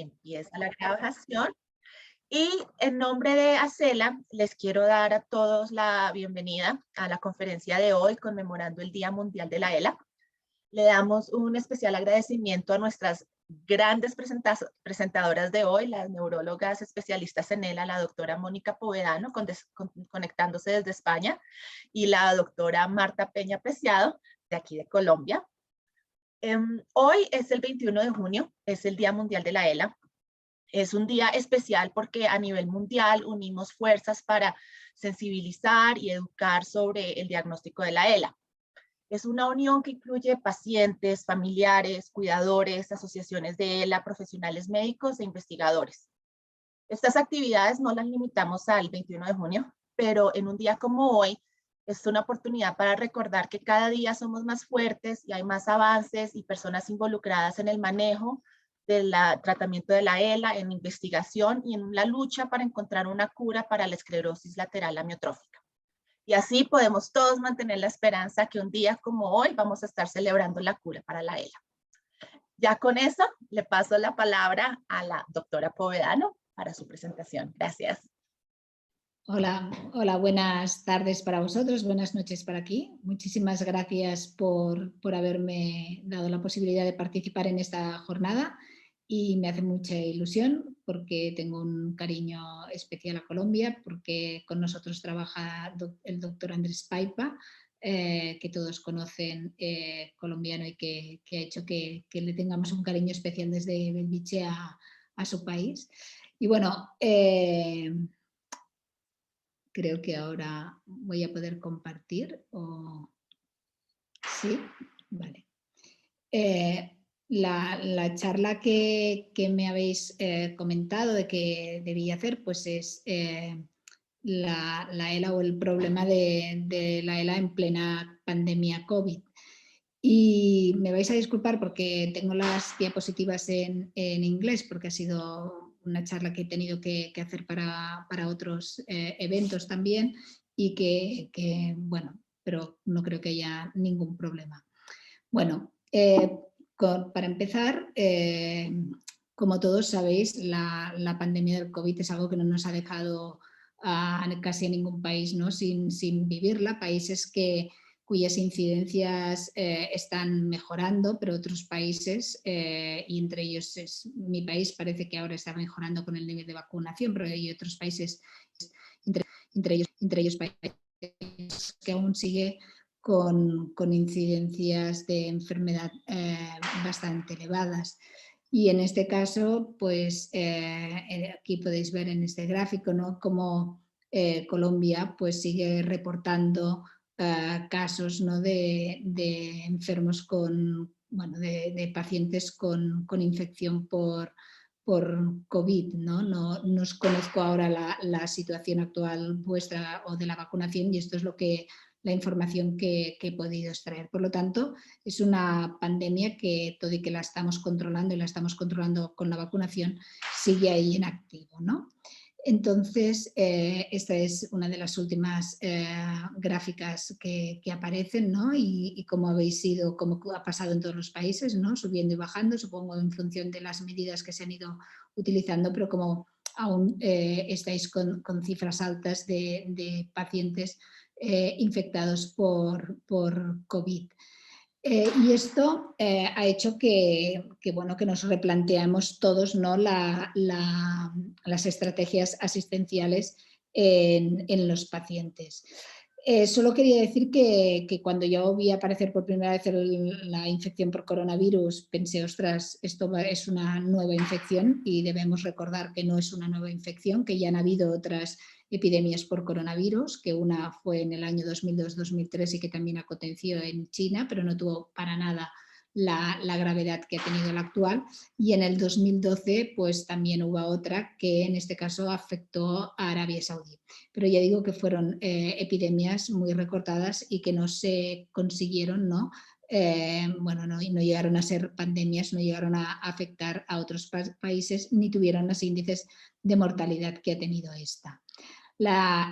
Empieza la grabación. Y en nombre de ACELA, les quiero dar a todos la bienvenida a la conferencia de hoy conmemorando el Día Mundial de la ELA. Le damos un especial agradecimiento a nuestras grandes presentadoras de hoy, las neurólogas especialistas en ELA, la doctora Mónica Povedano, conectándose desde España, y la doctora Marta Peña Preciado, de aquí de Colombia. Hoy es el 21 de junio, es el Día Mundial de la ELA. Es un día especial porque a nivel mundial unimos fuerzas para sensibilizar y educar sobre el diagnóstico de la ELA. Es una unión que incluye pacientes, familiares, cuidadores, asociaciones de ELA, profesionales médicos e investigadores. Estas actividades no las limitamos al 21 de junio, pero en un día como hoy es una oportunidad para recordar que cada día somos más fuertes y hay más avances y personas involucradas en el manejo del tratamiento de la ELA, en investigación y en la lucha para encontrar una cura para la esclerosis lateral amiotrófica. Y así podemos todos mantener la esperanza que un día como hoy vamos a estar celebrando la cura para la ELA. Ya con eso le paso la palabra a la doctora Povedano para su presentación. Gracias. Hola, buenas tardes para vosotros, buenas noches para aquí. Muchísimas gracias por haberme dado la posibilidad de participar en esta jornada y me hace mucha ilusión porque tengo un cariño especial a Colombia, porque con nosotros trabaja el doctor Andrés Paipa, que todos conocen, colombiano, y que ha hecho que le tengamos un cariño especial desde Belviche a su país. Y bueno, creo que ahora voy a poder compartir. ¿Sí? Vale. La charla que me habéis comentado de que debía hacer, pues es la ELA o el problema de la ELA en plena pandemia COVID. Y me vais a disculpar porque tengo las diapositivas en inglés, porque ha sido una charla que he tenido que hacer para otros eventos también, y que, bueno, pero no creo que haya ningún problema. Bueno, para empezar, como todos sabéis, la pandemia del COVID es algo que no nos ha dejado casi a ningún país, ¿no? sin vivirla. Países cuyas incidencias están mejorando, pero otros países, y entre ellos mi país, parece que ahora está mejorando con el nivel de vacunación, pero hay otros países, entre ellos países que aún sigue con incidencias de enfermedad bastante elevadas. Y en este caso, pues aquí podéis ver en este gráfico, ¿no?, cómo Colombia pues sigue reportando casos, ¿no?, de enfermos de pacientes con infección por COVID, ¿no? No os conozco ahora la situación actual vuestra o de la vacunación, y esto es la información que he podido extraer. Por lo tanto, es una pandemia que, todo y que la estamos controlando, y la estamos controlando con la vacunación, sigue ahí en activo, ¿no? Entonces, esta es una de las últimas gráficas que aparecen, ¿no? Y como ha pasado en todos los países, ¿no?, subiendo y bajando, supongo en función de las medidas que se han ido utilizando, pero como aún estáis con cifras altas de pacientes infectados por COVID. Y esto ha hecho que nos replanteemos todos, ¿no?, las estrategias asistenciales en los pacientes. Solo quería decir que cuando yo vi aparecer por primera vez la infección por coronavirus, pensé, ostras, esto es una nueva infección, y debemos recordar que no es una nueva infección, que ya han habido otras epidemias por coronavirus, que una fue en el año 2002-2003 y que también aconteció en China, pero no tuvo para nada la gravedad que ha tenido la actual, y en el 2012 pues también hubo otra que en este caso afectó a Arabia Saudí, pero ya digo que fueron epidemias muy recortadas y que no se consiguieron, ¿no? No llegaron a ser pandemias, no llegaron a afectar a otros países, ni tuvieron los índices de mortalidad que ha tenido esta.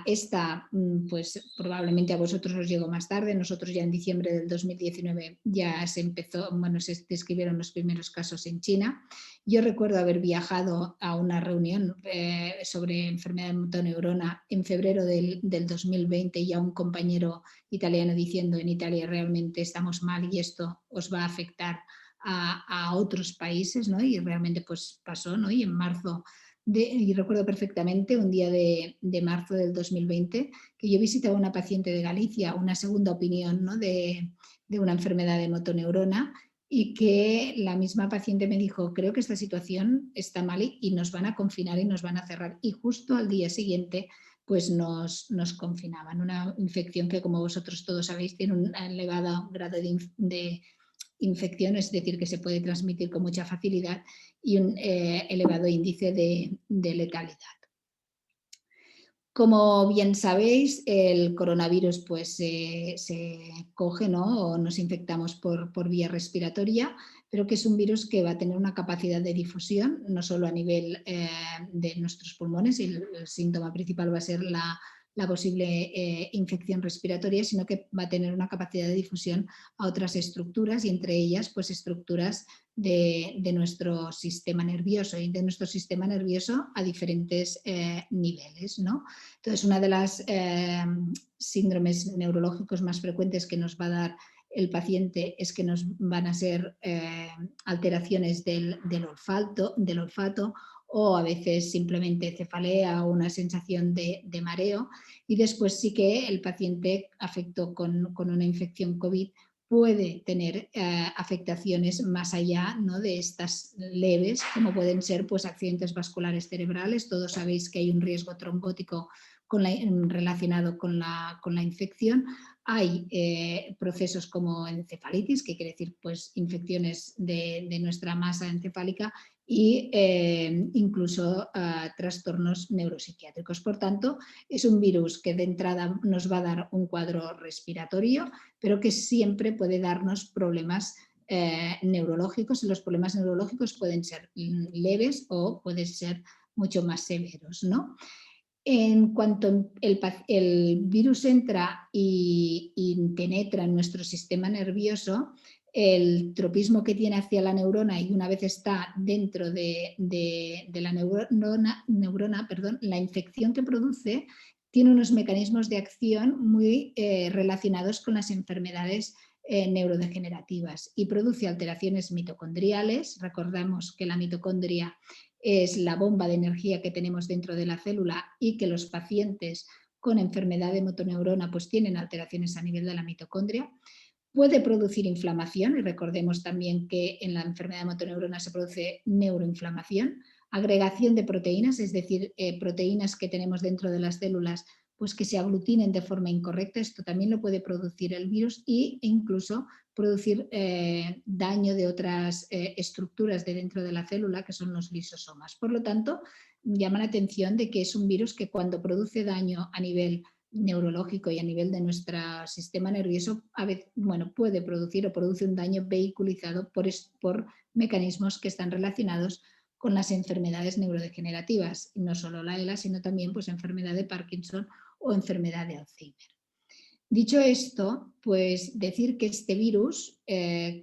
Esta, pues probablemente a vosotros os llegó más tarde. Nosotros ya en diciembre del 2019 ya se empezó, bueno, se describieron los primeros casos en China. Yo recuerdo haber viajado a una reunión sobre enfermedad de motoneurona en febrero del 2020 y a un compañero italiano diciendo: en Italia realmente estamos mal y esto os va a afectar a otros países, ¿no? Y realmente pues pasó, ¿no? Y en marzo, y recuerdo perfectamente un día de marzo del 2020 que yo visitaba a una paciente de Galicia, una segunda opinión, ¿no? de una enfermedad de motoneurona, y que la misma paciente me dijo: creo que esta situación está mal y nos van a confinar y nos van a cerrar. Y justo al día siguiente pues nos confinaban. Una infección que, como vosotros todos sabéis, tiene un elevado grado de infección, es decir, que se puede transmitir con mucha facilidad, y un elevado índice de letalidad. Como bien sabéis, el coronavirus pues, se coge, ¿no? O nos infectamos por vía respiratoria, pero que es un virus que va a tener una capacidad de difusión, no solo a nivel de nuestros pulmones, y el síntoma principal va a ser la posible infección respiratoria, sino que va a tener una capacidad de difusión a otras estructuras, y entre ellas pues, estructuras de nuestro sistema nervioso, y de nuestro sistema nervioso a diferentes niveles, ¿no? Entonces, una de las síndromes neurológicos más frecuentes que nos va a dar el paciente es que nos van a ser alteraciones del olfato, o a veces simplemente cefalea o una sensación de mareo, y después sí que el paciente afectado con una infección COVID puede tener afectaciones más allá, ¿no? De estas leves, como pueden ser pues, accidentes vasculares cerebrales. Todos sabéis que hay un riesgo trombótico relacionado con la infección. Hay procesos como encefalitis, que quiere decir pues, infecciones de nuestra masa encefálica, y incluso trastornos neuropsiquiátricos. Por tanto, es un virus que de entrada nos va a dar un cuadro respiratorio, pero que siempre puede darnos problemas neurológicos, y los problemas neurológicos pueden ser leves o pueden ser mucho más severos, ¿no? En cuanto el virus entra y penetra en nuestro sistema nervioso, el tropismo que tiene hacia la neurona, y una vez está dentro de la neurona, la infección que produce tiene unos mecanismos de acción muy relacionados con las enfermedades neurodegenerativas, y produce alteraciones mitocondriales. Recordamos que la mitocondria es la bomba de energía que tenemos dentro de la célula, y que los pacientes con enfermedad de motoneurona pues tienen alteraciones a nivel de la mitocondria. Puede producir inflamación, y recordemos también que en la enfermedad de motoneurona se produce neuroinflamación, agregación de proteínas, es decir, proteínas que tenemos dentro de las células pues que se aglutinen de forma incorrecta. Esto también lo puede producir el virus, e incluso producir daño de otras estructuras de dentro de la célula, que son los lisosomas. Por lo tanto, llama la atención de que es un virus que, cuando produce daño a nivel neurológico y a nivel de nuestro sistema nervioso, a veces, puede producir o produce un daño vehiculizado por mecanismos que están relacionados con las enfermedades neurodegenerativas, no solo la ELA, sino también pues, enfermedad de Parkinson o enfermedad de Alzheimer. Dicho esto, pues decir que este virus,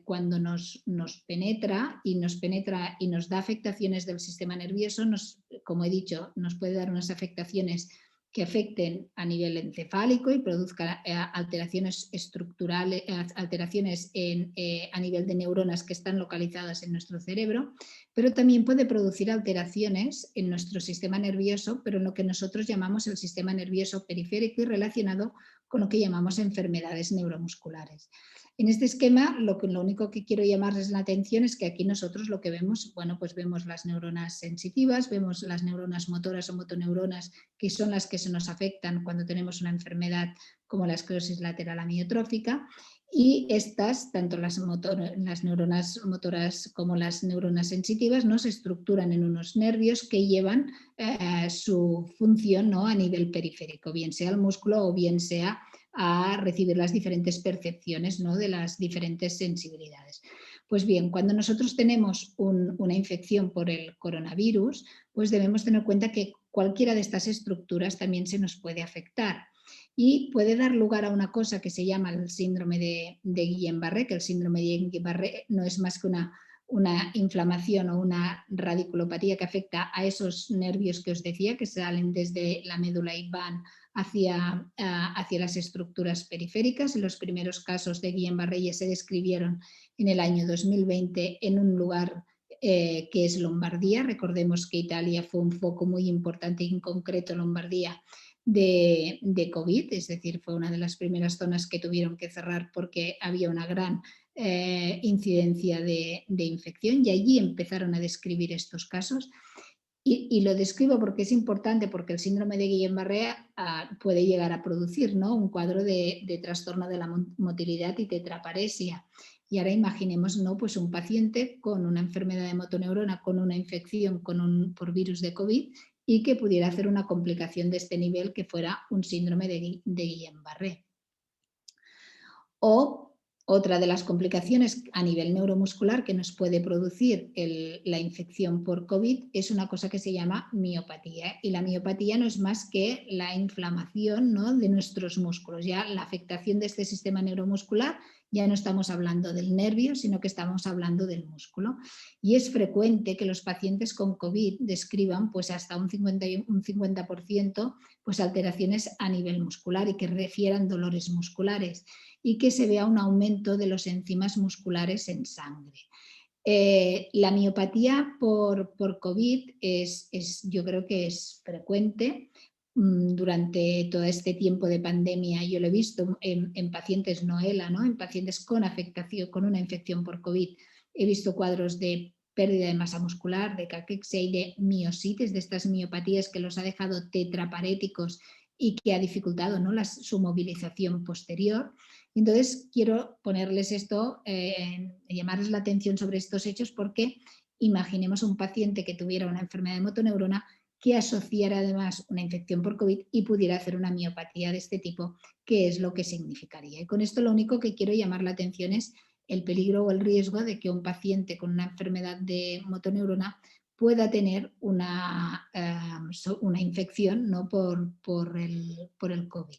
cuando nos penetra y nos da afectaciones del sistema nervioso, como he dicho, nos puede dar unas afectaciones que afecten a nivel encefálico y produzcan alteraciones estructurales, alteraciones a nivel de neuronas que están localizadas en nuestro cerebro, pero también puede producir alteraciones en nuestro sistema nervioso, pero en lo que nosotros llamamos el sistema nervioso periférico, y relacionado con lo que llamamos enfermedades neuromusculares. En este esquema, lo único que quiero llamarles la atención es que aquí nosotros lo que vemos, pues vemos las neuronas sensitivas, vemos las neuronas motoras o motoneuronas, que son las que se nos afectan cuando tenemos una enfermedad como la esclerosis lateral amiotrófica, y estas, tanto las neuronas motoras como las neuronas sensitivas, se estructuran en unos nervios que llevan su función, ¿no? A nivel periférico, bien sea el músculo o bien sea a recibir las diferentes percepciones, ¿no? De las diferentes sensibilidades. Pues bien, cuando nosotros tenemos una infección por el coronavirus, pues debemos tener en cuenta que cualquiera de estas estructuras también se nos puede afectar y puede dar lugar a una cosa que se llama el síndrome de Guillain-Barré, que el síndrome de Guillain-Barré no es más que una inflamación o una radiculopatía que afecta a esos nervios que os decía, que salen desde la médula y van hacia las estructuras periféricas. Los primeros casos de Guillain-Barré se describieron en el año 2020 en un lugar que es Lombardía. Recordemos que Italia fue un foco muy importante, y en concreto Lombardía, de COVID, es decir, fue una de las primeras zonas que tuvieron que cerrar porque había una gran incidencia de infección, y allí empezaron a describir estos casos. Y lo describo porque es importante, porque el síndrome de Guillain-Barré puede llegar a producir, ¿no?, un cuadro de trastorno de la motilidad y tetraparesia. Y ahora imaginemos, ¿no?, pues un paciente con una enfermedad de motoneurona, con una infección por virus de COVID, y que pudiera hacer una complicación de este nivel que fuera un síndrome de Guillain-Barré. O otra de las complicaciones a nivel neuromuscular que nos puede producir la infección por COVID es una cosa que se llama miopatía. Y la miopatía no es más que la inflamación, ¿no?, de nuestros músculos. Ya la afectación de este sistema neuromuscular, ya no estamos hablando del nervio, sino que estamos hablando del músculo. Y es frecuente que los pacientes con COVID describan pues hasta un 50% pues alteraciones a nivel muscular y que refieran dolores musculares, y que se vea un aumento de los enzimas musculares en sangre. La miopatía por COVID yo creo que es frecuente durante todo este tiempo de pandemia. Yo lo he visto en pacientes Noela, ¿no?, en pacientes con afectación, con una infección por COVID. He visto cuadros de pérdida de masa muscular, de caquexia y de miositis, de estas miopatías que los ha dejado tetraparéticos y que ha dificultado, ¿no?, su movilización posterior. Entonces, quiero ponerles esto, llamarles la atención sobre estos hechos, porque imaginemos un paciente que tuviera una enfermedad de motoneurona que asociara además una infección por COVID y pudiera hacer una miopatía de este tipo, ¿qué es lo que significaría? Y con esto lo único que quiero llamar la atención es el peligro o el riesgo de que un paciente con una enfermedad de motoneurona pueda tener una infección, ¿no?, por el COVID.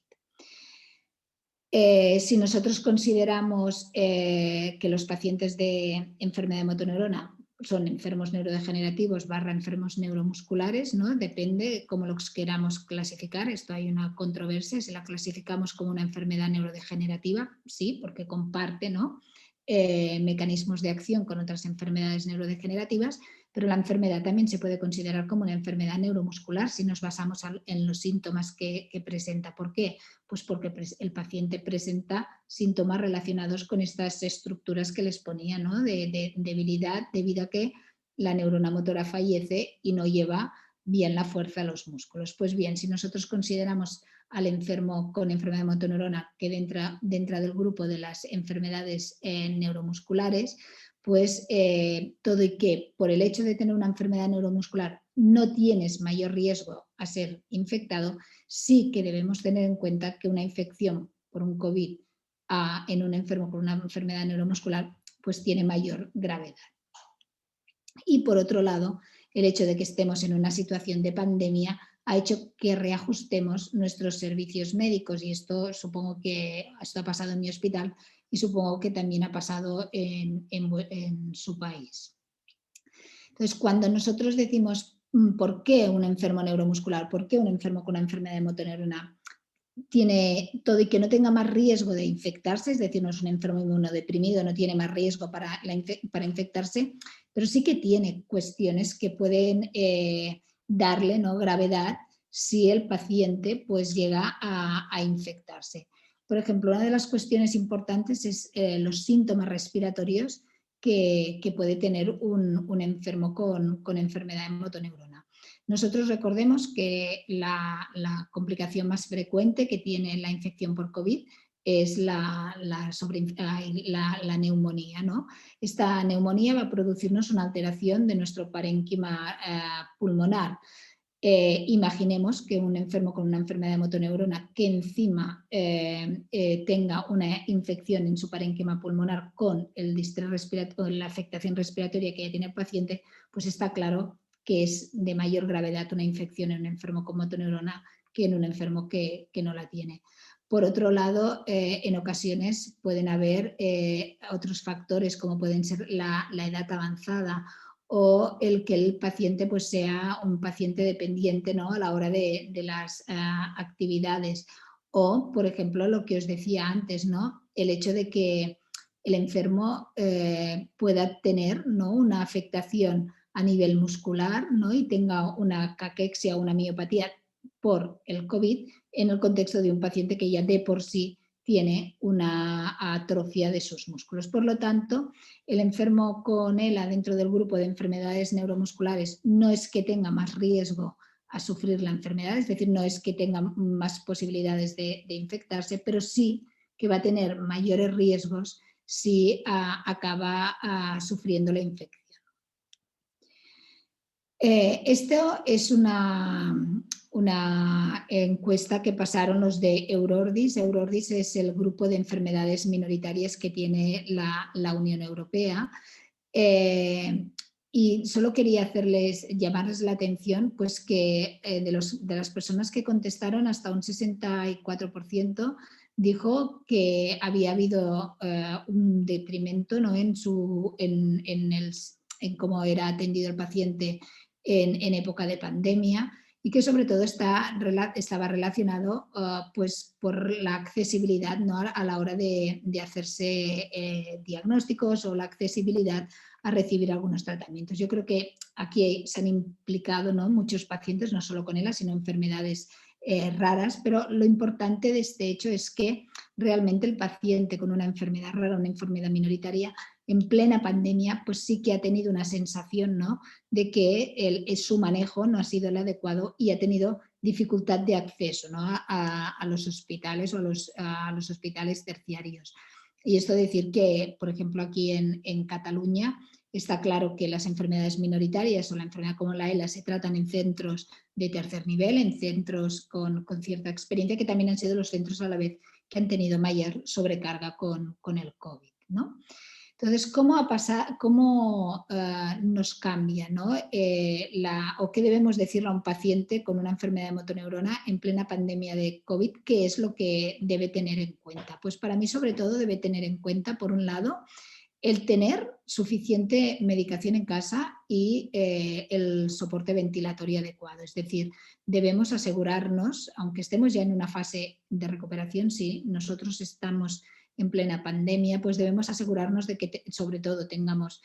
Si nosotros consideramos que los pacientes de enfermedad de motoneurona son enfermos neurodegenerativos / enfermos neuromusculares, ¿no?, depende cómo los queramos clasificar. Esto hay una controversia, si la clasificamos como una enfermedad neurodegenerativa, sí, porque comparte, ¿no?, mecanismos de acción con otras enfermedades neurodegenerativas, pero la enfermedad también se puede considerar como una enfermedad neuromuscular si nos basamos en los síntomas que presenta. ¿Por qué? Pues porque el paciente presenta síntomas relacionados con estas estructuras que les ponía, ¿no?, de debilidad, debido a que la neurona motora fallece y no lleva bien la fuerza a los músculos. Pues bien, si nosotros consideramos al enfermo con enfermedad de motoneurona que dentro del grupo de las enfermedades neuromusculares, pues todo y que por el hecho de tener una enfermedad neuromuscular no tienes mayor riesgo a ser infectado, sí que debemos tener en cuenta que una infección por un COVID en un enfermo con una enfermedad neuromuscular pues tiene mayor gravedad. Y por otro lado, el hecho de que estemos en una situación de pandemia ha hecho que reajustemos nuestros servicios médicos, y esto supongo que esto ha pasado en mi hospital y supongo que también ha pasado en su país. Entonces, cuando nosotros decimos ¿por qué un enfermo neuromuscular? ¿Por qué un enfermo con una enfermedad de motoneurona tiene todo y que no tenga más riesgo de infectarse? Es decir, no es un enfermo inmunodeprimido, no tiene más riesgo para infectarse, pero sí que tiene cuestiones que pueden darle, ¿no?, gravedad si el paciente pues llega a infectarse. Por ejemplo, una de las cuestiones importantes es los síntomas respiratorios que puede tener un enfermo con enfermedad de motoneurona. Nosotros recordemos que la complicación más frecuente que tiene la infección por COVID es la neumonía, ¿no? Esta neumonía va a producirnos una alteración de nuestro parénquima pulmonar. Imaginemos que un enfermo con una enfermedad de motoneurona que encima tenga una infección en su parénquima pulmonar con el distrés respiratorio, la afectación respiratoria que ya tiene el paciente, pues está claro que es de mayor gravedad una infección en un enfermo con motoneurona que en un enfermo que no la tiene. Por otro lado, en ocasiones pueden haber otros factores como pueden ser la edad avanzada o el que el paciente pues, sea un paciente dependiente, ¿no?, a la hora de las actividades. O, por ejemplo, lo que os decía antes, ¿no?, el hecho de que el enfermo pueda tener, ¿no?, una afectación a nivel muscular, ¿no?, y tenga una caquexia o una miopatía por el COVID en el contexto de un paciente que ya de por sí tiene una atrofia de sus músculos. Por lo tanto, el enfermo con ELA dentro del grupo de enfermedades neuromusculares no es que tenga más riesgo a sufrir la enfermedad, es decir, no es que tenga más posibilidades de infectarse, pero sí que va a tener mayores riesgos si acaba sufriendo la infección. Esto es una encuesta que pasaron los de Eurordis. Eurordis es el grupo de enfermedades minoritarias que tiene la Unión Europea. Y solo quería llamarles la atención pues que de las personas que contestaron, hasta un 64% dijo que había habido un detrimento, ¿no?, en cómo era atendido el paciente en época de pandemia, y que sobre todo estaba relacionado pues por la accesibilidad, ¿no?, a la hora de hacerse diagnósticos o la accesibilidad a recibir algunos tratamientos. Yo creo que aquí se han implicado, ¿no?, muchos pacientes, no solo con ELA, sino enfermedades raras, pero lo importante de este hecho es que realmente el paciente con una enfermedad rara, una enfermedad minoritaria, en plena pandemia, pues sí que ha tenido una sensación, ¿no?, de que su manejo no ha sido el adecuado y ha tenido dificultad de acceso, ¿no?, a los hospitales o a los hospitales terciarios. Y esto decir que, por ejemplo, aquí en Cataluña está claro que las enfermedades minoritarias o la enfermedad como la ELA se tratan en centros de tercer nivel, en centros con cierta experiencia, que también han sido los centros a la vez que han tenido mayor sobrecarga con el COVID, ¿no? Entonces, ¿cómo nos cambia, ¿no?, o qué debemos decirle a un paciente con una enfermedad de motoneurona en plena pandemia de COVID? ¿Qué es lo que debe tener en cuenta? Pues para mí, sobre todo, debe tener en cuenta, por un lado, el tener suficiente medicación en casa y el soporte ventilatorio adecuado. Es decir, debemos asegurarnos, aunque estemos ya en una fase de recuperación, si nosotros estamos en plena pandemia, pues debemos asegurarnos de que sobre todo tengamos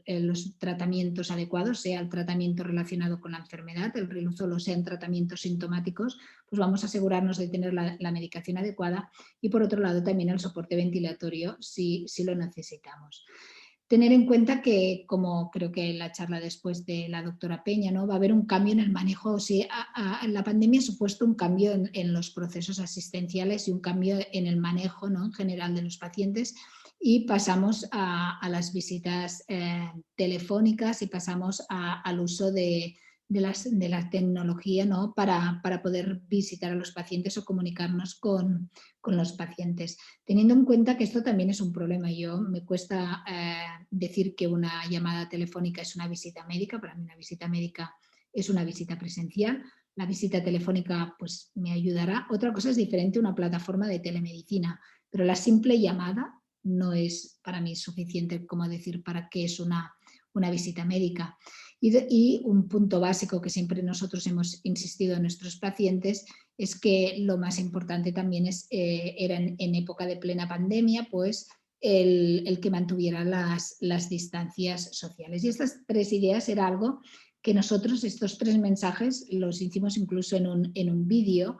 los tratamientos adecuados, sea el tratamiento relacionado con la enfermedad, solo sean tratamientos sintomáticos, pues vamos a asegurarnos de tener la medicación adecuada y, por otro lado, también el soporte ventilatorio si lo necesitamos. Tener en cuenta que, como creo que en la charla después de la doctora Peña, ¿no?, va a haber un cambio en el manejo. La pandemia ha supuesto un cambio en los procesos asistenciales y un cambio en el manejo, ¿no?, en general de los pacientes, y pasamos a las visitas telefónicas y pasamos al uso de la tecnología, ¿no?, para poder visitar a los pacientes o comunicarnos con los pacientes. Teniendo en cuenta que esto también es un problema. Me cuesta decir que una llamada telefónica es una visita médica. Para mí una visita médica es una visita presencial. La visita telefónica pues me ayudará. Otra cosa es diferente, una plataforma de telemedicina, pero la simple llamada no es para mí suficiente como decir para qué es una visita médica. Y un punto básico que siempre nosotros hemos insistido en nuestros pacientes es que lo más importante también era en época de plena pandemia, pues el que mantuviera las distancias sociales. Y estas tres ideas era algo que nosotros, estos tres mensajes, los hicimos incluso en un vídeo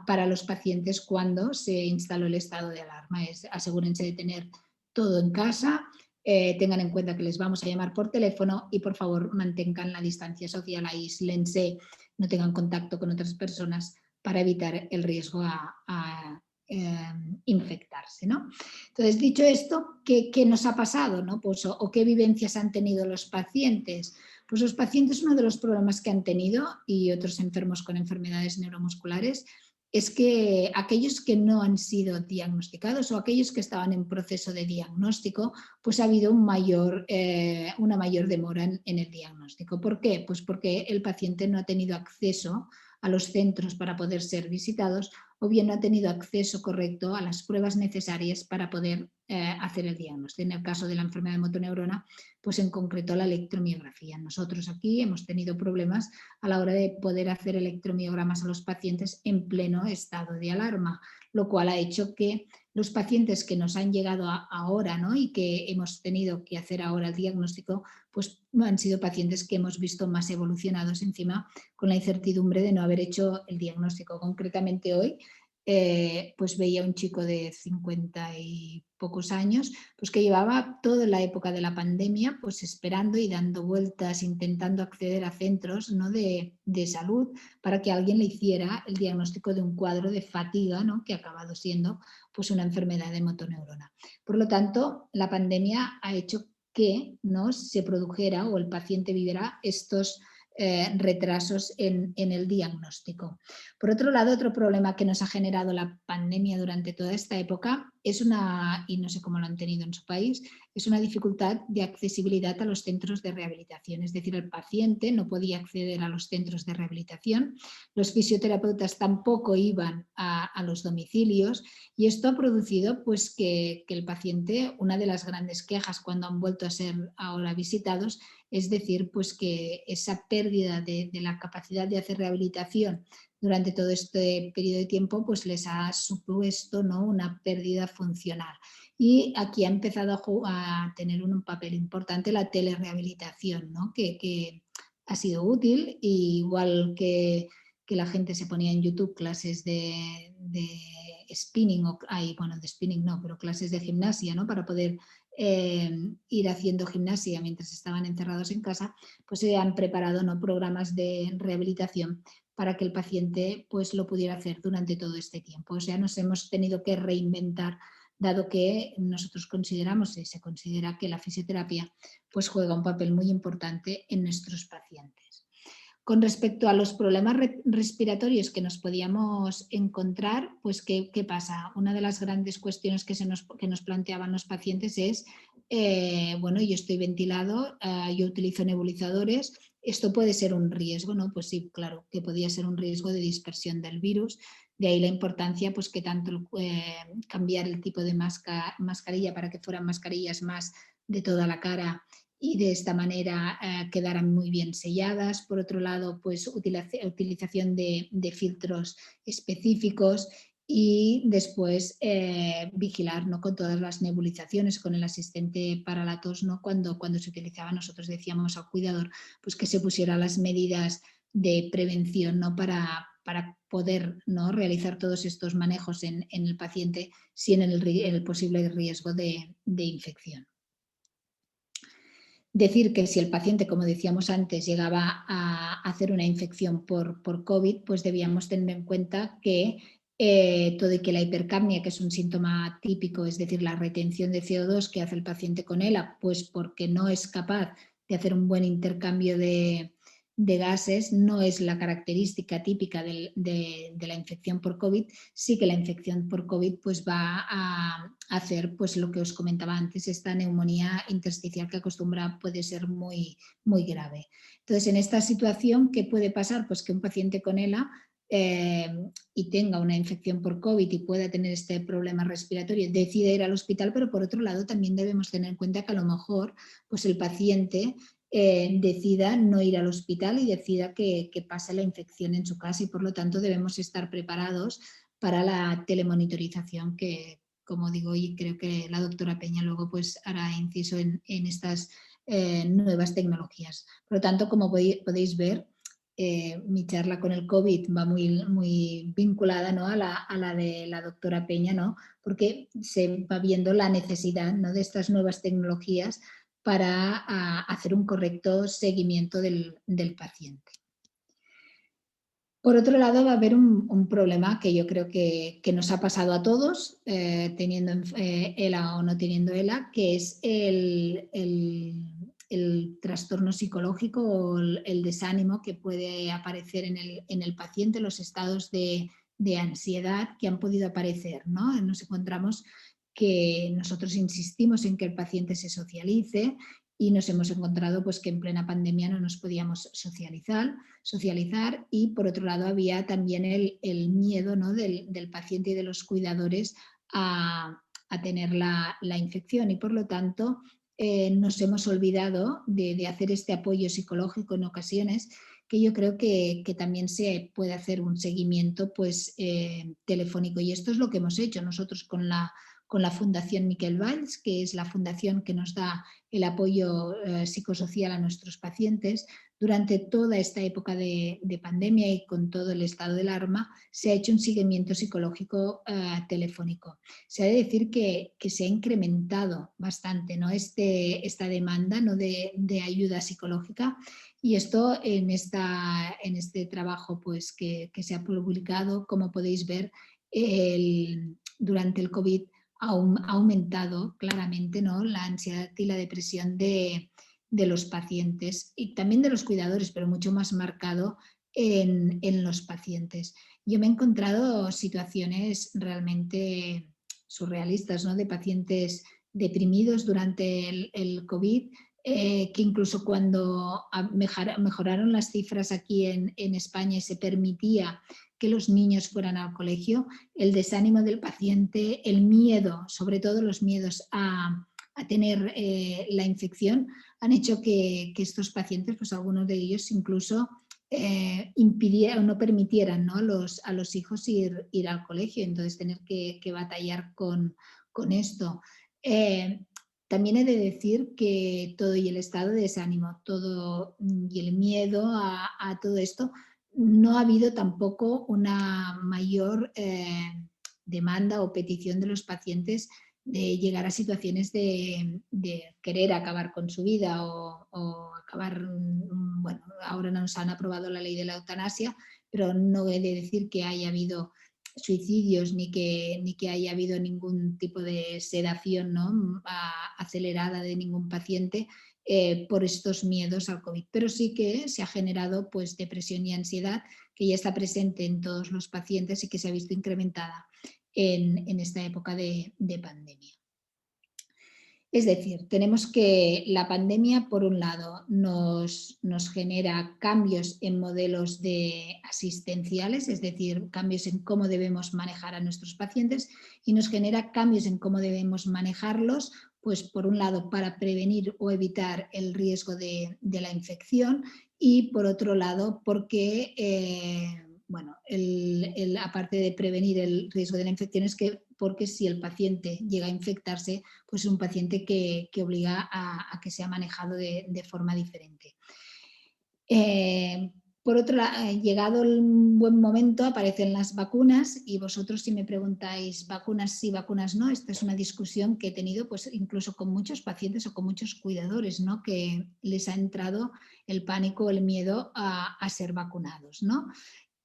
para los pacientes cuando se instaló el estado de alarma. Asegúrense de tener todo en casa, tengan en cuenta que les vamos a llamar por teléfono y por favor mantengan la distancia social, aíslense, no tengan contacto con otras personas para evitar el riesgo a infectarse, ¿no? Entonces, dicho esto, ¿qué nos ha pasado, ¿no? Pues, o qué vivencias han tenido los pacientes? Pues los pacientes, uno de los problemas que han tenido, y otros enfermos con enfermedades neuromusculares, es que aquellos que no han sido diagnosticados o aquellos que estaban en proceso de diagnóstico, pues ha habido una mayor demora en el diagnóstico. ¿Por qué? Pues porque el paciente no ha tenido acceso a los centros para poder ser visitados, o bien no ha tenido acceso correcto a las pruebas necesarias para poder hacer el diagnóstico. En el caso de la enfermedad de motoneurona, pues en concreto la electromiografía. Nosotros aquí hemos tenido problemas a la hora de poder hacer electromiogramas a los pacientes en pleno estado de alarma, lo cual ha hecho que los pacientes que nos han llegado ahora, ¿no?, y que hemos tenido que hacer ahora el diagnóstico, pues han sido pacientes que hemos visto más evolucionados, encima con la incertidumbre de no haber hecho el diagnóstico. Concretamente hoy pues veía un chico de 50 y pocos años, pues que llevaba toda la época de la pandemia pues esperando y dando vueltas, intentando acceder a centros, ¿no?, de salud para que alguien le hiciera el diagnóstico de un cuadro de fatiga, ¿no?, que ha acabado siendo pues una enfermedad de motoneurona. Por lo tanto, la pandemia ha hecho que, ¿no?, se produjera o el paciente viviera estos retrasos en el diagnóstico. Por otro lado, otro problema que nos ha generado la pandemia durante toda esta época es y no sé cómo lo han tenido en su país, es una dificultad de accesibilidad a los centros de rehabilitación. Es decir, el paciente no podía acceder a los centros de rehabilitación, los fisioterapeutas tampoco iban a los domicilios, y esto ha producido pues, que el paciente, una de las grandes quejas cuando han vuelto a ser ahora visitados, es decir, pues que esa pérdida de la capacidad de hacer rehabilitación durante todo este periodo de tiempo pues les ha supuesto, ¿no?, una pérdida funcional. Y aquí ha empezado a tener un papel importante la telerehabilitación, ¿no?, que ha sido útil, igual que la gente se ponía en YouTube clases de spinning, de spinning no, pero clases de gimnasia, ¿no?, para poder ir haciendo gimnasia mientras estaban encerrados en casa, pues se han preparado, ¿no?, programas de rehabilitación para que el paciente pues, lo pudiera hacer durante todo este tiempo. O sea, nos hemos tenido que reinventar, dado que nosotros consideramos y se considera que la fisioterapia pues, juega un papel muy importante en nuestros pacientes. Con respecto a los problemas respiratorios que nos podíamos encontrar, pues ¿qué pasa? Una de las grandes cuestiones que nos planteaban los pacientes es, bueno, yo estoy ventilado, yo utilizo nebulizadores, ¿esto puede ser un riesgo? ¿No? Pues sí, claro, que podía ser un riesgo de dispersión del virus. De ahí la importancia pues, que tanto cambiar el tipo de mascarilla para que fueran mascarillas más de toda la cara y de esta manera quedaran muy bien selladas. Por otro lado, pues utilización de filtros específicos, y después vigilar, ¿no?, con todas las nebulizaciones, con el asistente para la tos, ¿no?, cuando se utilizaba, nosotros decíamos al cuidador pues, que se pusiera las medidas de prevención, ¿no?, para poder, ¿no?, realizar todos estos manejos en el paciente sin el posible riesgo de infección. Decir que si el paciente, como decíamos antes, llegaba a hacer una infección por COVID, pues debíamos tener en cuenta que todo y que la hipercapnia, que es un síntoma típico, es decir, la retención de CO2 que hace el paciente con ELA, pues porque no es capaz de hacer un buen intercambio de gases, no es la característica típica de la infección por COVID. Sí que la infección por COVID pues va a hacer pues lo que os comentaba antes, esta neumonía intersticial que puede ser muy, muy grave. Entonces, en esta situación, ¿qué puede pasar? Pues que un paciente con ELA y tenga una infección por COVID y pueda tener este problema respiratorio, decide ir al hospital, pero por otro lado también debemos tener en cuenta que a lo mejor pues el paciente decida no ir al hospital y decida que pase la infección en su casa, y por lo tanto debemos estar preparados para la telemonitorización que, como digo, y creo que la doctora Peña luego pues hará inciso en estas nuevas tecnologías. Por lo tanto, como podéis ver, mi charla con el COVID va muy, muy vinculada, ¿no?, a la de la doctora Peña, ¿no?, porque se va viendo la necesidad, ¿no?, de estas nuevas tecnologías para hacer un correcto seguimiento del paciente. Por otro lado, va a haber un problema que yo creo que nos ha pasado a todos, teniendo ELA o no teniendo ELA, que es el trastorno psicológico o el desánimo que puede aparecer en el paciente, los estados de ansiedad que han podido aparecer, ¿no? Nos encontramos que nosotros insistimos en que el paciente se socialice y nos hemos encontrado pues, que en plena pandemia no nos podíamos socializar y por otro lado había también el miedo, ¿no? del paciente y de los cuidadores a tener la infección y por lo tanto nos hemos olvidado de hacer este apoyo psicológico en ocasiones que yo creo que también se puede hacer un seguimiento pues, telefónico y esto es lo que hemos hecho nosotros con la Fundación Miquel Valls, que es la fundación que nos da el apoyo psicosocial a nuestros pacientes. Durante toda esta época de pandemia y con todo el estado de alarma, se ha hecho un seguimiento psicológico telefónico. Se ha de decir que se ha incrementado bastante, ¿no? esta demanda, ¿no? de ayuda psicológica y esto en este trabajo pues, que se ha publicado, como podéis ver, durante el COVID ha aumentado claramente, ¿no? la ansiedad y la depresión de los pacientes y también de los cuidadores, pero mucho más marcado en los pacientes. Yo me he encontrado situaciones realmente surrealistas, ¿no? de pacientes deprimidos durante el COVID, que incluso cuando mejoraron las cifras aquí en España y se permitía que los niños fueran al colegio, el desánimo del paciente, el miedo, sobre todo los miedos a tener la infección, han hecho que estos pacientes, pues algunos de ellos incluso impidieran o no permitieran, ¿no? a los hijos ir al colegio, entonces tener que batallar con esto. También he de decir que todo y el estado de desánimo, todo y el miedo a todo esto, no ha habido tampoco una mayor demanda o petición de los pacientes de llegar a situaciones de querer acabar con su vida o acabar, bueno, ahora nos han aprobado la ley de la eutanasia, pero no he de decir que haya habido suicidios ni que haya habido ningún tipo de sedación, ¿no? acelerada de ningún paciente por estos miedos al COVID. Pero sí que se ha generado pues, depresión y ansiedad que ya está presente en todos los pacientes y que se ha visto incrementada en esta época de pandemia. Es decir, tenemos que la pandemia, por un lado, nos genera cambios en modelos asistenciales, es decir, cambios en cómo debemos manejar a nuestros pacientes y nos genera cambios en cómo debemos manejarlos, pues por un lado, para prevenir o evitar el riesgo de la infección y por otro lado, porque bueno, aparte de prevenir el riesgo de la infección es que porque si el paciente llega a infectarse, pues es un paciente que obliga a que sea manejado de forma diferente. Por otro lado, llegado el buen momento, aparecen las vacunas y vosotros si me preguntáis vacunas sí, vacunas no, esta es una discusión que he tenido pues, incluso con muchos pacientes o con muchos cuidadores, ¿no? que les ha entrado el pánico o el miedo a ser vacunados, ¿no?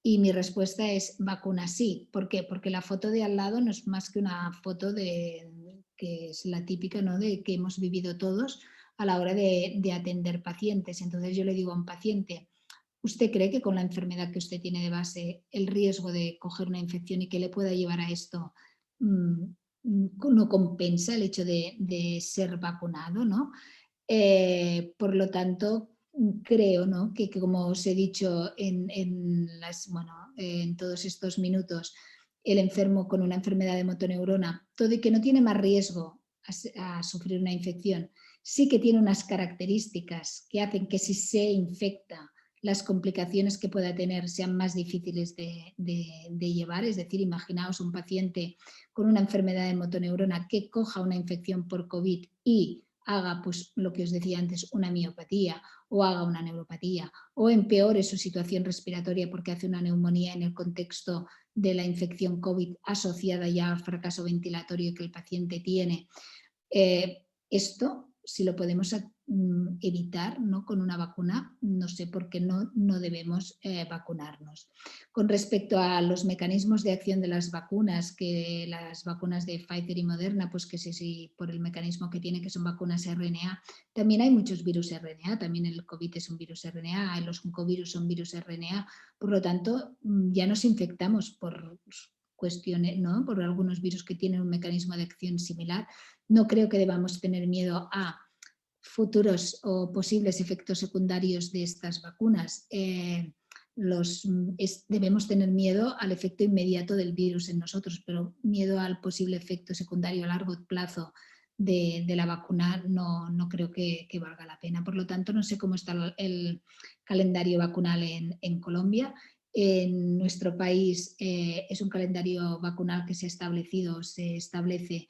Y mi respuesta es vacuna sí. ¿Por qué? Porque la foto de al lado no es más que una foto que es la típica, ¿no? de que hemos vivido todos a la hora de atender pacientes. Entonces yo le digo a un paciente, ¿usted cree que con la enfermedad que usted tiene de base, el riesgo de coger una infección y que le pueda llevar a esto no compensa el hecho de ser vacunado, ¿no? Por lo tanto, creo, ¿no? que como os he dicho en todos estos minutos, el enfermo con una enfermedad de motoneurona, todo y que no tiene más riesgo a sufrir una infección, sí que tiene unas características que hacen que si se infecta, las complicaciones que pueda tener sean más difíciles de llevar. Es decir, imaginaos un paciente con una enfermedad de motoneurona que coja una infección por COVID y haga, pues lo que os decía antes, una miopatía o haga una neuropatía o empeore su situación respiratoria porque hace una neumonía en el contexto de la infección COVID asociada ya al fracaso ventilatorio que el paciente tiene. Esto si lo podemos evitar, ¿no?, con una vacuna, no sé por qué no debemos vacunarnos. Con respecto a los mecanismos de acción de las vacunas, que las vacunas de Pfizer y Moderna, pues que sí, por el mecanismo que tiene, que son vacunas RNA, también hay muchos virus RNA, también el COVID es un virus RNA, los oncovirus son virus RNA, por lo tanto ya nos infectamos por cuestiones, ¿no?, por algunos virus que tienen un mecanismo de acción similar. No creo que debamos tener miedo a futuros o posibles efectos secundarios de estas vacunas. Debemos tener miedo al efecto inmediato del virus en nosotros, pero miedo al posible efecto secundario a largo plazo de la vacuna no creo que valga la pena. Por lo tanto, no sé cómo está el calendario vacunal en Colombia. En nuestro país es un calendario vacunal que se establece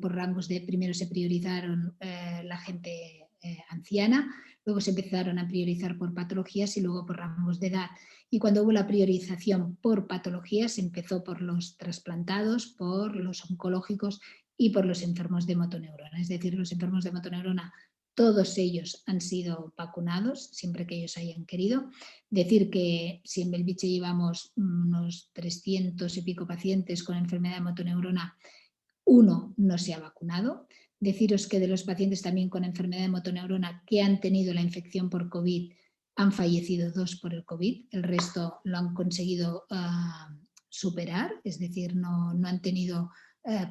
por rangos de, primero se priorizaron la gente anciana, luego se empezaron a priorizar por patologías y luego por rangos de edad. Y cuando hubo la priorización por patologías, se empezó por los trasplantados, por los oncológicos y por los enfermos de motoneurona. Es decir, los enfermos de motoneurona, todos ellos han sido vacunados, siempre que ellos hayan querido. Decir que si en Belviche llevamos unos 300 y pico pacientes con enfermedad de motoneurona, uno no se ha vacunado. Deciros que de los pacientes también con enfermedad de motoneurona que han tenido la infección por COVID, han fallecido 2 por el COVID, el resto lo han conseguido superar, es decir, no han tenido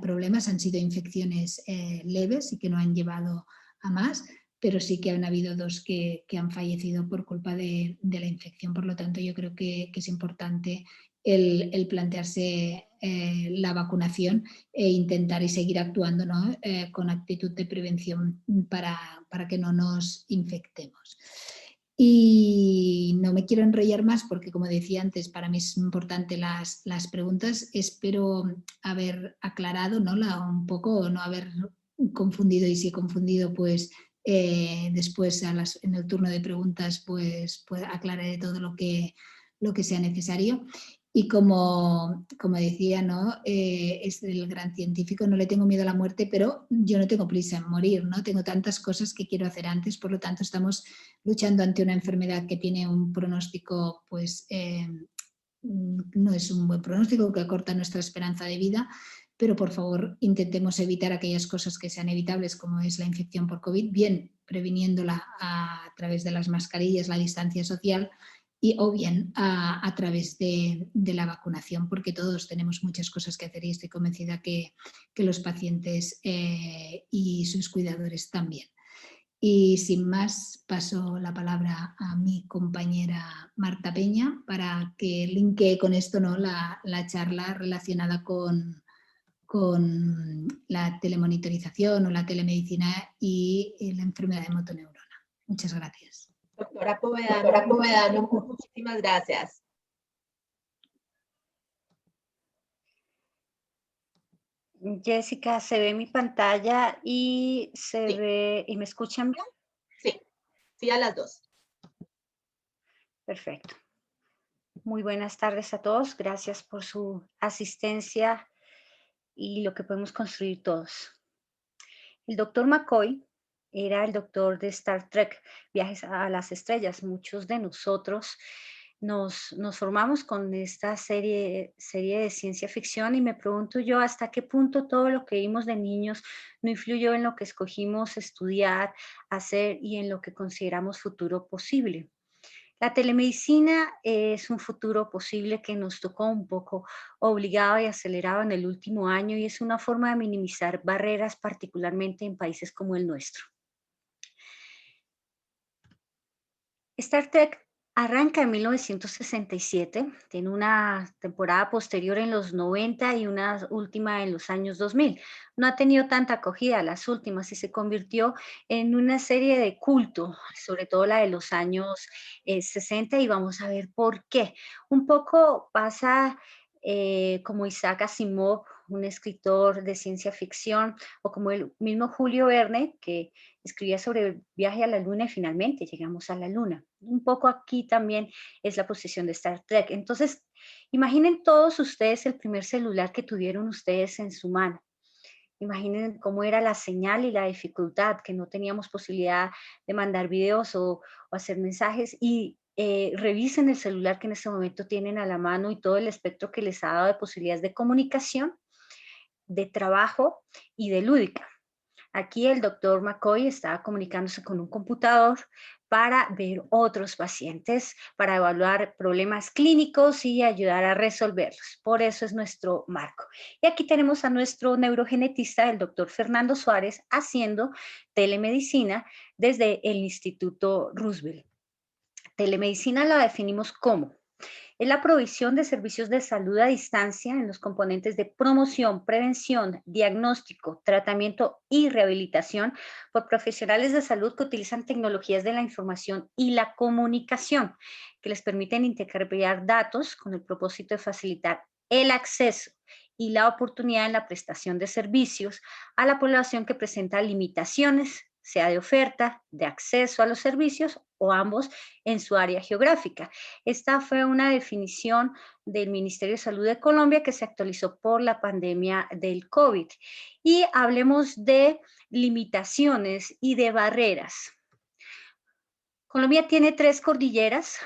problemas, han sido infecciones leves y que no han llevado a más, pero sí que han habido 2 que han fallecido por culpa de la infección. Por lo tanto, yo creo que es importante el plantearse la vacunación e intentar y seguir actuando, ¿no?, con actitud de prevención para que no nos infectemos. Y no me quiero enrollar más porque, como decía antes, para mí es importante las preguntas. Espero haber aclarado, ¿no?, un poco, no haber confundido, y si he confundido, pues después en el turno de preguntas pues aclararé todo lo que sea necesario. Y como decía, ¿no?, es el gran científico, no le tengo miedo a la muerte, pero yo no tengo prisa en morir, ¿no? Tengo tantas cosas que quiero hacer antes, por lo tanto estamos luchando ante una enfermedad que tiene un pronóstico, pues no es un buen pronóstico, que acorta nuestra esperanza de vida, pero por favor intentemos evitar aquellas cosas que sean evitables, como es la infección por COVID, bien previniéndola a través de las mascarillas, la distancia social, o bien a través de la vacunación, porque todos tenemos muchas cosas que hacer y estoy convencida que los pacientes y sus cuidadores también. Y sin más, paso la palabra a mi compañera Marta Peña para que linkee con esto, ¿no?, la charla relacionada con la telemonitorización o la telemedicina y la enfermedad de motoneurona. Muchas gracias. Doctora Povedano, muchísimas gracias. Jessica, se ve mi pantalla y se Sí. ve, ¿y me escuchan bien? Sí, a las 2. Perfecto. Muy buenas tardes a todos. Gracias por su asistencia y lo que podemos construir todos. El doctor McCoy era el doctor de Star Trek, Viajes a las Estrellas. Muchos de nosotros nos formamos con esta serie de ciencia ficción y me pregunto yo hasta qué punto todo lo que vimos de niños no influyó en lo que escogimos estudiar, hacer y en lo que consideramos futuro posible. La telemedicina es un futuro posible que nos tocó un poco obligado y acelerado en el último año y es una forma de minimizar barreras, particularmente en países como el nuestro. Star Trek arranca en 1967, tiene una temporada posterior en los 90 y una última en los años 2000. No ha tenido tanta acogida las últimas y se convirtió en una serie de culto, sobre todo la de los años 60, y vamos a ver por qué. Un poco pasa como Isaac Asimov, un escritor de ciencia ficción, o como el mismo Julio Verne, que escribía sobre el viaje a la luna y finalmente llegamos a la luna. Un poco aquí también es la posición de Star Trek. Entonces, imaginen todos ustedes el primer celular que tuvieron ustedes en su mano. Imaginen cómo era la señal y la dificultad, que no teníamos posibilidad de mandar videos o hacer mensajes. Y revisen el celular que en este momento tienen a la mano y todo el espectro que les ha dado de posibilidades de comunicación, de trabajo y de lúdica. Aquí el doctor McCoy estaba comunicándose con un computador para ver otros pacientes, para evaluar problemas clínicos y ayudar a resolverlos. Por eso es nuestro marco. Y aquí tenemos a nuestro neurogenetista, el doctor Fernando Suárez, haciendo telemedicina desde el Instituto Roosevelt. Telemedicina la definimos como es la provisión de servicios de salud a distancia en los componentes de promoción, prevención, diagnóstico, tratamiento y rehabilitación por profesionales de salud que utilizan tecnologías de la información y la comunicación, que les permiten intercambiar datos con el propósito de facilitar el acceso y la oportunidad en la prestación de servicios a la población que presenta limitaciones, sea de oferta, de acceso a los servicios o ambos en su área geográfica. Esta fue una definición del Ministerio de Salud de Colombia que se actualizó por la pandemia del COVID. Y hablemos de limitaciones y de barreras. Colombia tiene 3 cordilleras.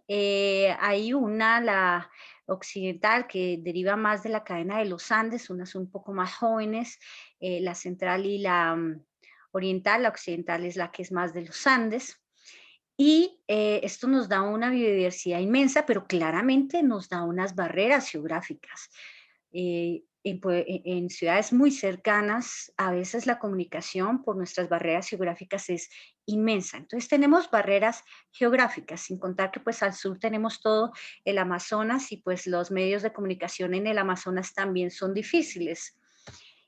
Hay una, la occidental, que deriva más de la cadena de los Andes, unas un poco más jóvenes, la central y la oriental. La occidental es la que es más de los Andes. Y esto nos da una biodiversidad inmensa, pero claramente nos da unas barreras geográficas. En ciudades muy cercanas, a veces la comunicación por nuestras barreras geográficas es inmensa. Entonces tenemos barreras geográficas, sin contar que pues al sur tenemos todo el Amazonas y pues los medios de comunicación en el Amazonas también son difíciles.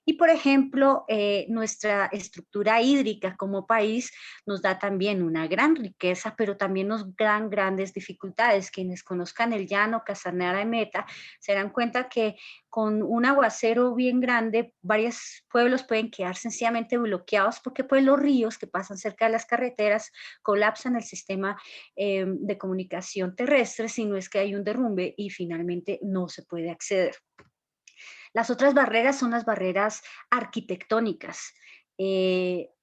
Y, por ejemplo, nuestra estructura hídrica como país nos da también una gran riqueza, pero también nos dan grandes dificultades. Quienes conozcan el llano Casanare Meta se dan cuenta que con un aguacero bien grande, varios pueblos pueden quedar sencillamente bloqueados porque pues los ríos que pasan cerca de las carreteras colapsan el sistema de comunicación terrestre, si no es que hay un derrumbe y finalmente no se puede acceder. Las otras barreras son las barreras arquitectónicas.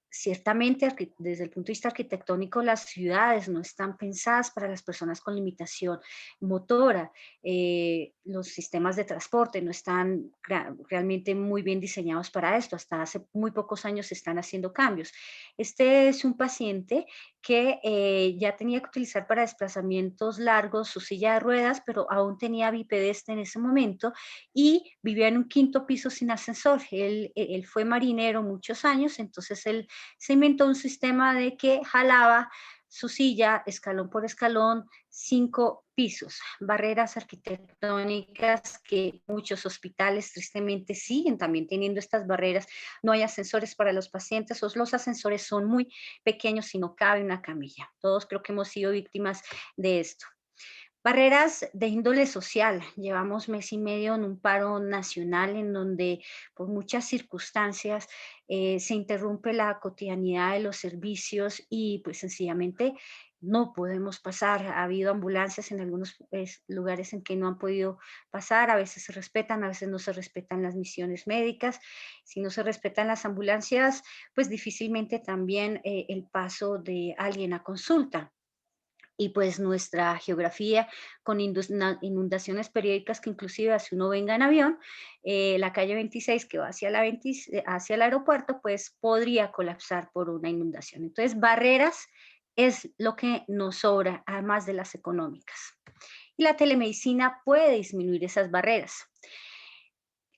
Ciertamente, desde el punto de vista arquitectónico, las ciudades no están pensadas para las personas con limitación motora. Los sistemas de transporte no están realmente muy bien diseñados para esto. Hasta hace muy pocos años se están haciendo cambios. Este es un paciente que ya tenía que utilizar para desplazamientos largos su silla de ruedas, pero aún tenía bipedeste en ese momento y vivía en un 5.º piso sin ascensor. Él fue marinero muchos años, entonces él se inventó un sistema de que jalaba su silla escalón por escalón, 5 pisos, barreras arquitectónicas que muchos hospitales tristemente siguen también teniendo estas barreras. No hay ascensores para los pacientes, o los ascensores son muy pequeños y no cabe una camilla. Todos creo que hemos sido víctimas de esto. Barreras de índole social. Llevamos mes y medio en un paro nacional en donde por muchas circunstancias se interrumpe la cotidianidad de los servicios y pues sencillamente no podemos pasar. Ha habido ambulancias en algunos lugares en que no han podido pasar, a veces se respetan, a veces no se respetan las misiones médicas. Si no se respetan las ambulancias, pues difícilmente también el paso de alguien a consulta. Y pues nuestra geografía con inundaciones periódicas que inclusive si uno venga en avión, la calle 26 que va hacia el aeropuerto, pues podría colapsar por una inundación. Entonces, barreras es lo que nos sobra, además de las económicas. Y la telemedicina puede disminuir esas barreras.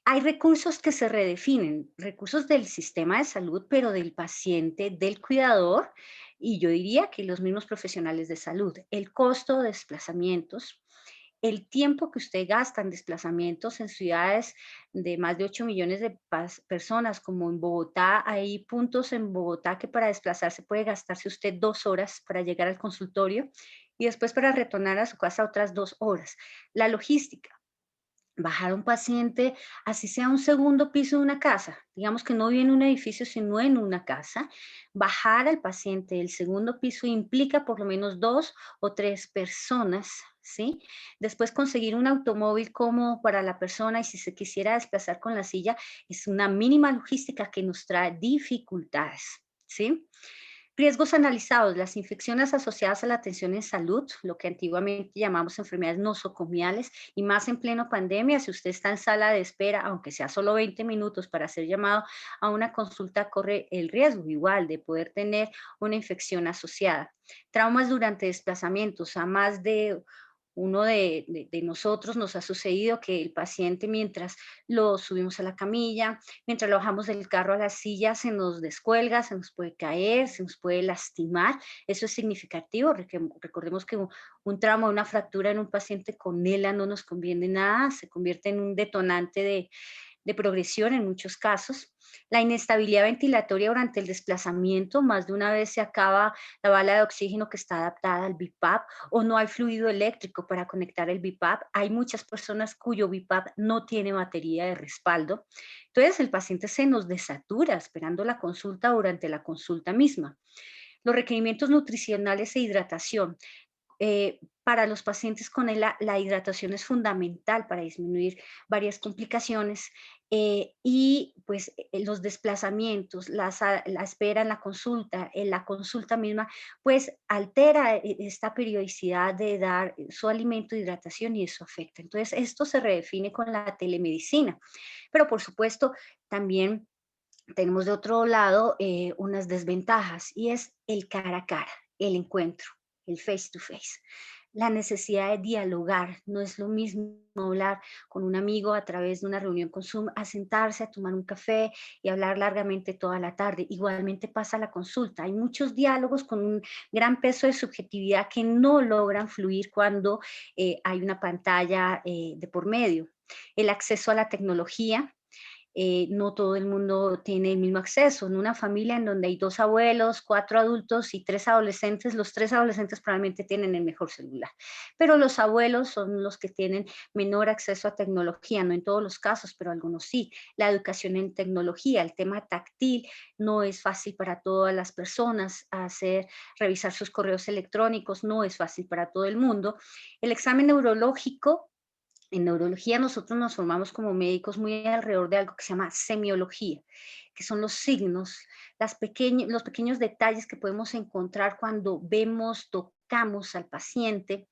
Hay recursos que se redefinen, recursos del sistema de salud, pero del paciente, del cuidador, y yo diría que los mismos profesionales de salud. El costo de desplazamientos, el tiempo que usted gasta en desplazamientos en ciudades de más de 8 millones de personas, como en Bogotá. Hay puntos en Bogotá que para desplazarse puede gastarse usted 2 horas para llegar al consultorio y después para retornar a su casa otras 2 horas. La logística. Bajar a un paciente, así sea un segundo piso de una casa, digamos que no vive en un edificio, sino en una casa, bajar al paciente del segundo piso implica por lo menos 2 o 3 personas ¿sí? Después conseguir un automóvil cómodo para la persona y si se quisiera desplazar con la silla es una mínima logística que nos trae dificultades, ¿sí? Riesgos analizados, las infecciones asociadas a la atención en salud, lo que antiguamente llamamos enfermedades nosocomiales, y más en pleno pandemia, si usted está en sala de espera, aunque sea solo 20 minutos para ser llamado a una consulta, corre el riesgo igual de poder tener una infección asociada. Traumas durante desplazamientos, a más de uno de nosotros nos ha sucedido que el paciente mientras lo subimos a la camilla, mientras lo bajamos del carro a la silla, se nos descuelga, se nos puede caer, se nos puede lastimar. Eso es significativo. Recordemos que un trauma, una fractura en un paciente con ELA no nos conviene nada, se convierte en un detonante de progresión en muchos casos. La inestabilidad ventilatoria durante el desplazamiento, más de una vez se acaba la bala de oxígeno que está adaptada al BiPAP o no hay fluido eléctrico para conectar el BiPAP. Hay muchas personas cuyo BiPAP no tiene batería de respaldo. Entonces el paciente se nos desatura esperando la consulta durante la consulta misma. Los requerimientos nutricionales e hidratación. Para los pacientes con ELA, la hidratación es fundamental para disminuir varias complicaciones y pues los desplazamientos, la espera en la consulta misma, pues altera esta periodicidad de dar su alimento de hidratación y eso afecta. Entonces, esto se redefine con la telemedicina, pero por supuesto también tenemos de otro lado unas desventajas y es el cara a cara, el encuentro, el face to face. La necesidad de dialogar, no es lo mismo hablar con un amigo a través de una reunión con Zoom, a sentarse a tomar un café y hablar largamente toda la tarde. Igualmente pasa la consulta. Hay muchos diálogos con un gran peso de subjetividad que no logran fluir cuando hay una pantalla de por medio. El acceso a la tecnología, no todo el mundo tiene el mismo acceso. En una familia en donde hay 2 abuelos, 4 adultos y 3 adolescentes, los 3 adolescentes probablemente tienen el mejor celular, pero los abuelos son los que tienen menor acceso a tecnología, no en todos los casos, pero algunos sí. La educación en tecnología, el tema táctil, no es fácil para todas las personas revisar sus correos electrónicos, no es fácil para todo el mundo. El examen neurológico, en neurología nosotros nos formamos como médicos muy alrededor de algo que se llama semiología, que son los signos, los pequeños detalles que podemos encontrar cuando vemos, tocamos al paciente.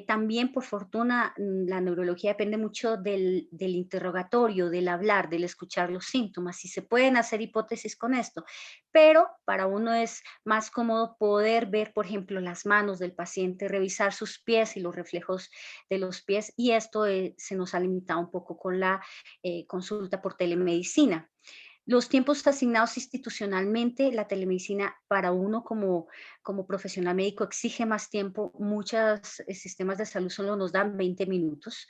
También, por fortuna, la neurología depende mucho del interrogatorio, del hablar, del escuchar los síntomas, y se pueden hacer hipótesis con esto, pero para uno es más cómodo poder ver, por ejemplo, las manos del paciente, revisar sus pies y los reflejos de los pies, y esto se nos ha limitado un poco con la consulta por telemedicina. Los tiempos asignados institucionalmente, la telemedicina para uno como profesional médico exige más tiempo. Muchos sistemas de salud solo nos dan 20 minutos.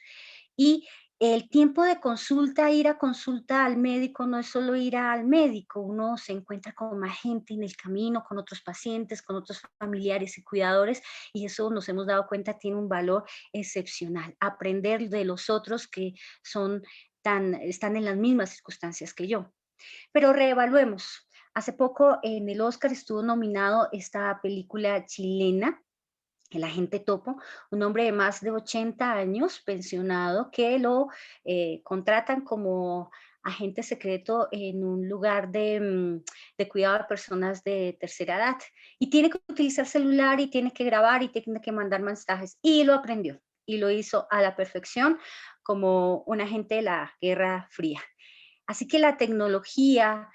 Y el tiempo de consulta, ir a consulta al médico, no es solo ir al médico, uno se encuentra con más gente en el camino, con otros pacientes, con otros familiares y cuidadores, y eso nos hemos dado cuenta tiene un valor excepcional. Aprender de los otros que están en las mismas circunstancias que yo. Pero reevaluemos. Hace poco en el Oscar estuvo nominado esta película chilena, El agente Topo, un hombre de más de 80 años, pensionado, que lo contratan como agente secreto en un lugar de cuidado de personas de tercera edad. Y tiene que utilizar celular y tiene que grabar y tiene que mandar mensajes. Y lo aprendió y lo hizo a la perfección como un agente de la Guerra Fría. Así que la tecnología,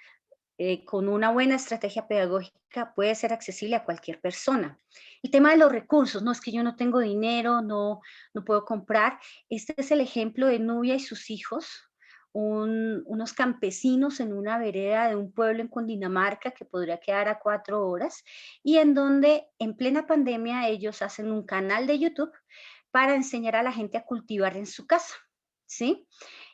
con una buena estrategia pedagógica, puede ser accesible a cualquier persona. El tema de los recursos, no es que yo no tengo dinero, no puedo comprar. Este es el ejemplo de Nubia y sus hijos, unos campesinos en una vereda de un pueblo en Cundinamarca que podría quedar a 4 horas, y en donde en plena pandemia ellos hacen un canal de YouTube para enseñar a la gente a cultivar en su casa, ¿sí?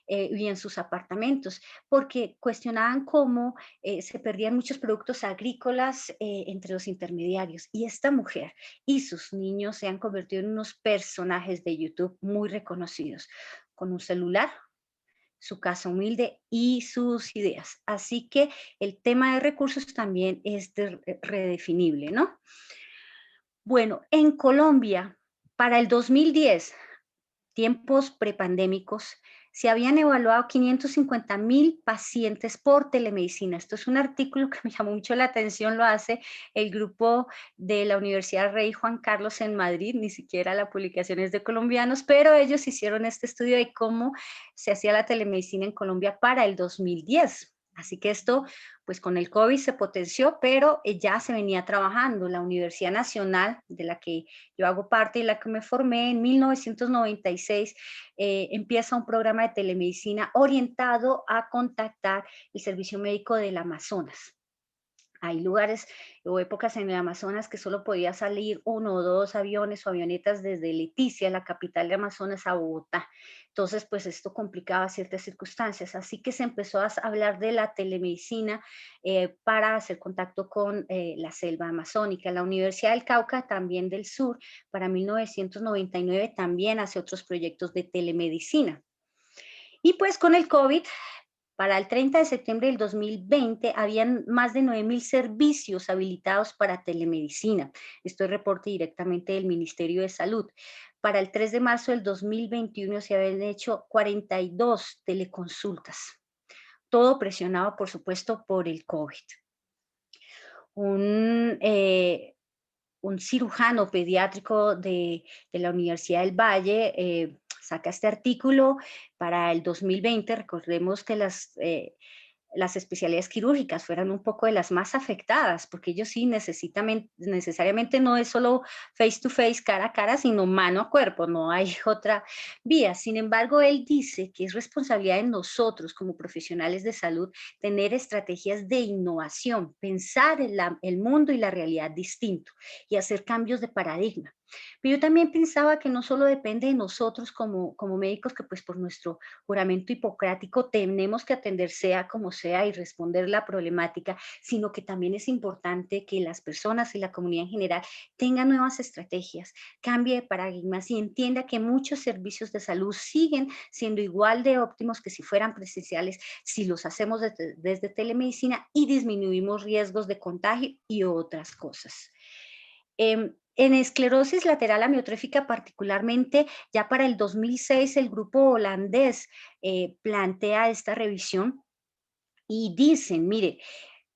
Y en sus apartamentos, porque cuestionaban cómo se perdían muchos productos agrícolas entre los intermediarios. Y esta mujer y sus niños se han convertido en unos personajes de YouTube muy reconocidos, con un celular, su casa humilde y sus ideas. Así que el tema de recursos también es redefinible, ¿no? Bueno, en Colombia Para el 2010, tiempos prepandémicos, se habían evaluado 550.000 pacientes por telemedicina. Esto es un artículo que me llamó mucho la atención, lo hace el grupo de la Universidad Rey Juan Carlos en Madrid, ni siquiera la publicación es de colombianos, pero ellos hicieron este estudio de cómo se hacía la telemedicina en Colombia para el 2010. Así que esto, pues con el COVID se potenció, pero ya se venía trabajando. La Universidad Nacional, de la que yo hago parte y la que me formé en 1996, empieza un programa de telemedicina orientado a contactar el servicio médico del Amazonas. Hay lugares o épocas en el Amazonas que solo podía salir 1 o 2 aviones o avionetas desde Leticia, la capital de Amazonas, a Bogotá. Entonces, pues esto complicaba ciertas circunstancias. Así que se empezó a hablar de la telemedicina para hacer contacto con la selva amazónica. La Universidad del Cauca, también del sur, para 1999 también hace otros proyectos de telemedicina. Y pues con el COVID, para el 30 de septiembre del 2020, habían más de 9.000 servicios habilitados para telemedicina. Esto es reporte directamente del Ministerio de Salud. Para el 3 de marzo del 2021 se habían hecho 42 teleconsultas. Todo presionado, por supuesto, por el COVID. Un cirujano pediátrico de la Universidad del Valle saca este artículo para el 2020. Recordemos que las especialidades quirúrgicas fueran un poco de las más afectadas, porque ellos sí necesariamente no es solo face to face, cara a cara, sino mano a cuerpo, no hay otra vía. Sin embargo, él dice que es responsabilidad de nosotros como profesionales de salud tener estrategias de innovación, pensar el mundo y la realidad distinto y hacer cambios de paradigma. Pero yo también pensaba que no solo depende de nosotros como médicos, que pues por nuestro juramento hipocrático tenemos que atender sea como sea y responder la problemática, sino que también es importante que las personas y la comunidad en general tengan nuevas estrategias, cambie de paradigmas y entienda que muchos servicios de salud siguen siendo igual de óptimos que si fueran presenciales, si los hacemos desde telemedicina y disminuimos riesgos de contagio y otras cosas. En esclerosis lateral amiotrófica particularmente, ya para el 2006 el grupo holandés plantea esta revisión y dicen, mire,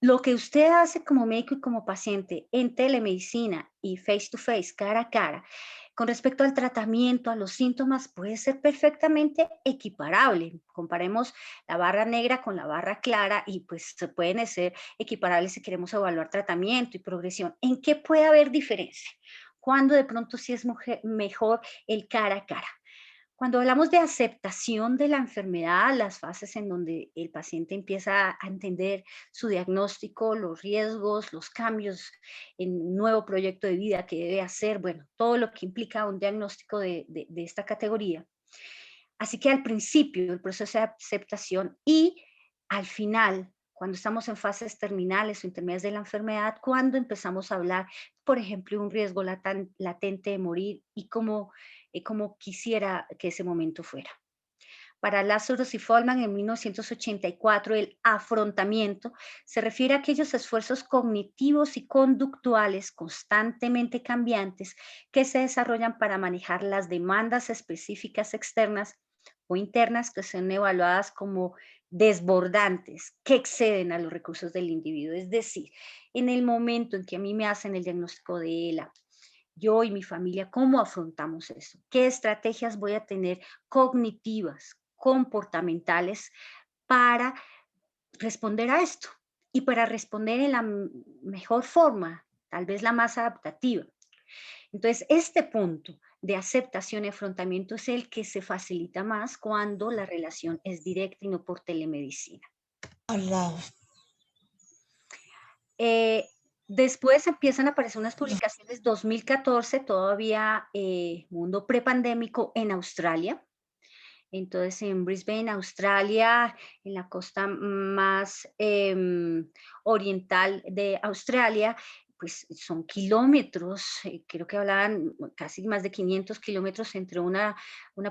lo que usted hace como médico y como paciente en telemedicina y face to face, cara a cara, con respecto al tratamiento, a los síntomas, puede ser perfectamente equiparable. Comparemos la barra negra con la barra clara y pues se pueden ser equiparables si queremos evaluar tratamiento y progresión. ¿En qué puede haber diferencia? Cuando de pronto sí es mejor el cara a cara. Cuando hablamos de aceptación de la enfermedad, las fases en donde el paciente empieza a entender su diagnóstico, los riesgos, los cambios en un nuevo proyecto de vida que debe hacer, bueno, todo lo que implica un diagnóstico de esta categoría. Así que al principio el proceso de aceptación y al final, cuando estamos en fases terminales o intermedias de la enfermedad, cuando empezamos a hablar, por ejemplo, de un riesgo latente de morir y cómo quisiera que ese momento fuera. Para Lazarus y Feldman en 1984, el afrontamiento se refiere a aquellos esfuerzos cognitivos y conductuales constantemente cambiantes que se desarrollan para manejar las demandas específicas externas o internas que son evaluadas como desbordantes, que exceden a los recursos del individuo. Es decir, en el momento en que a mí me hacen el diagnóstico de ELA, yo y mi familia, ¿cómo afrontamos eso? ¿Qué estrategias voy a tener cognitivas, comportamentales para responder a esto? Y para responder en la mejor forma, tal vez la más adaptativa. Entonces, este punto de aceptación y afrontamiento es el que se facilita más cuando la relación es directa y no por telemedicina. Después empiezan a aparecer unas publicaciones, 2014, todavía mundo prepandémico en Australia. Entonces, en Brisbane, Australia, en la costa más oriental de Australia, pues son kilómetros, creo que hablaban casi más de 500 kilómetros entre una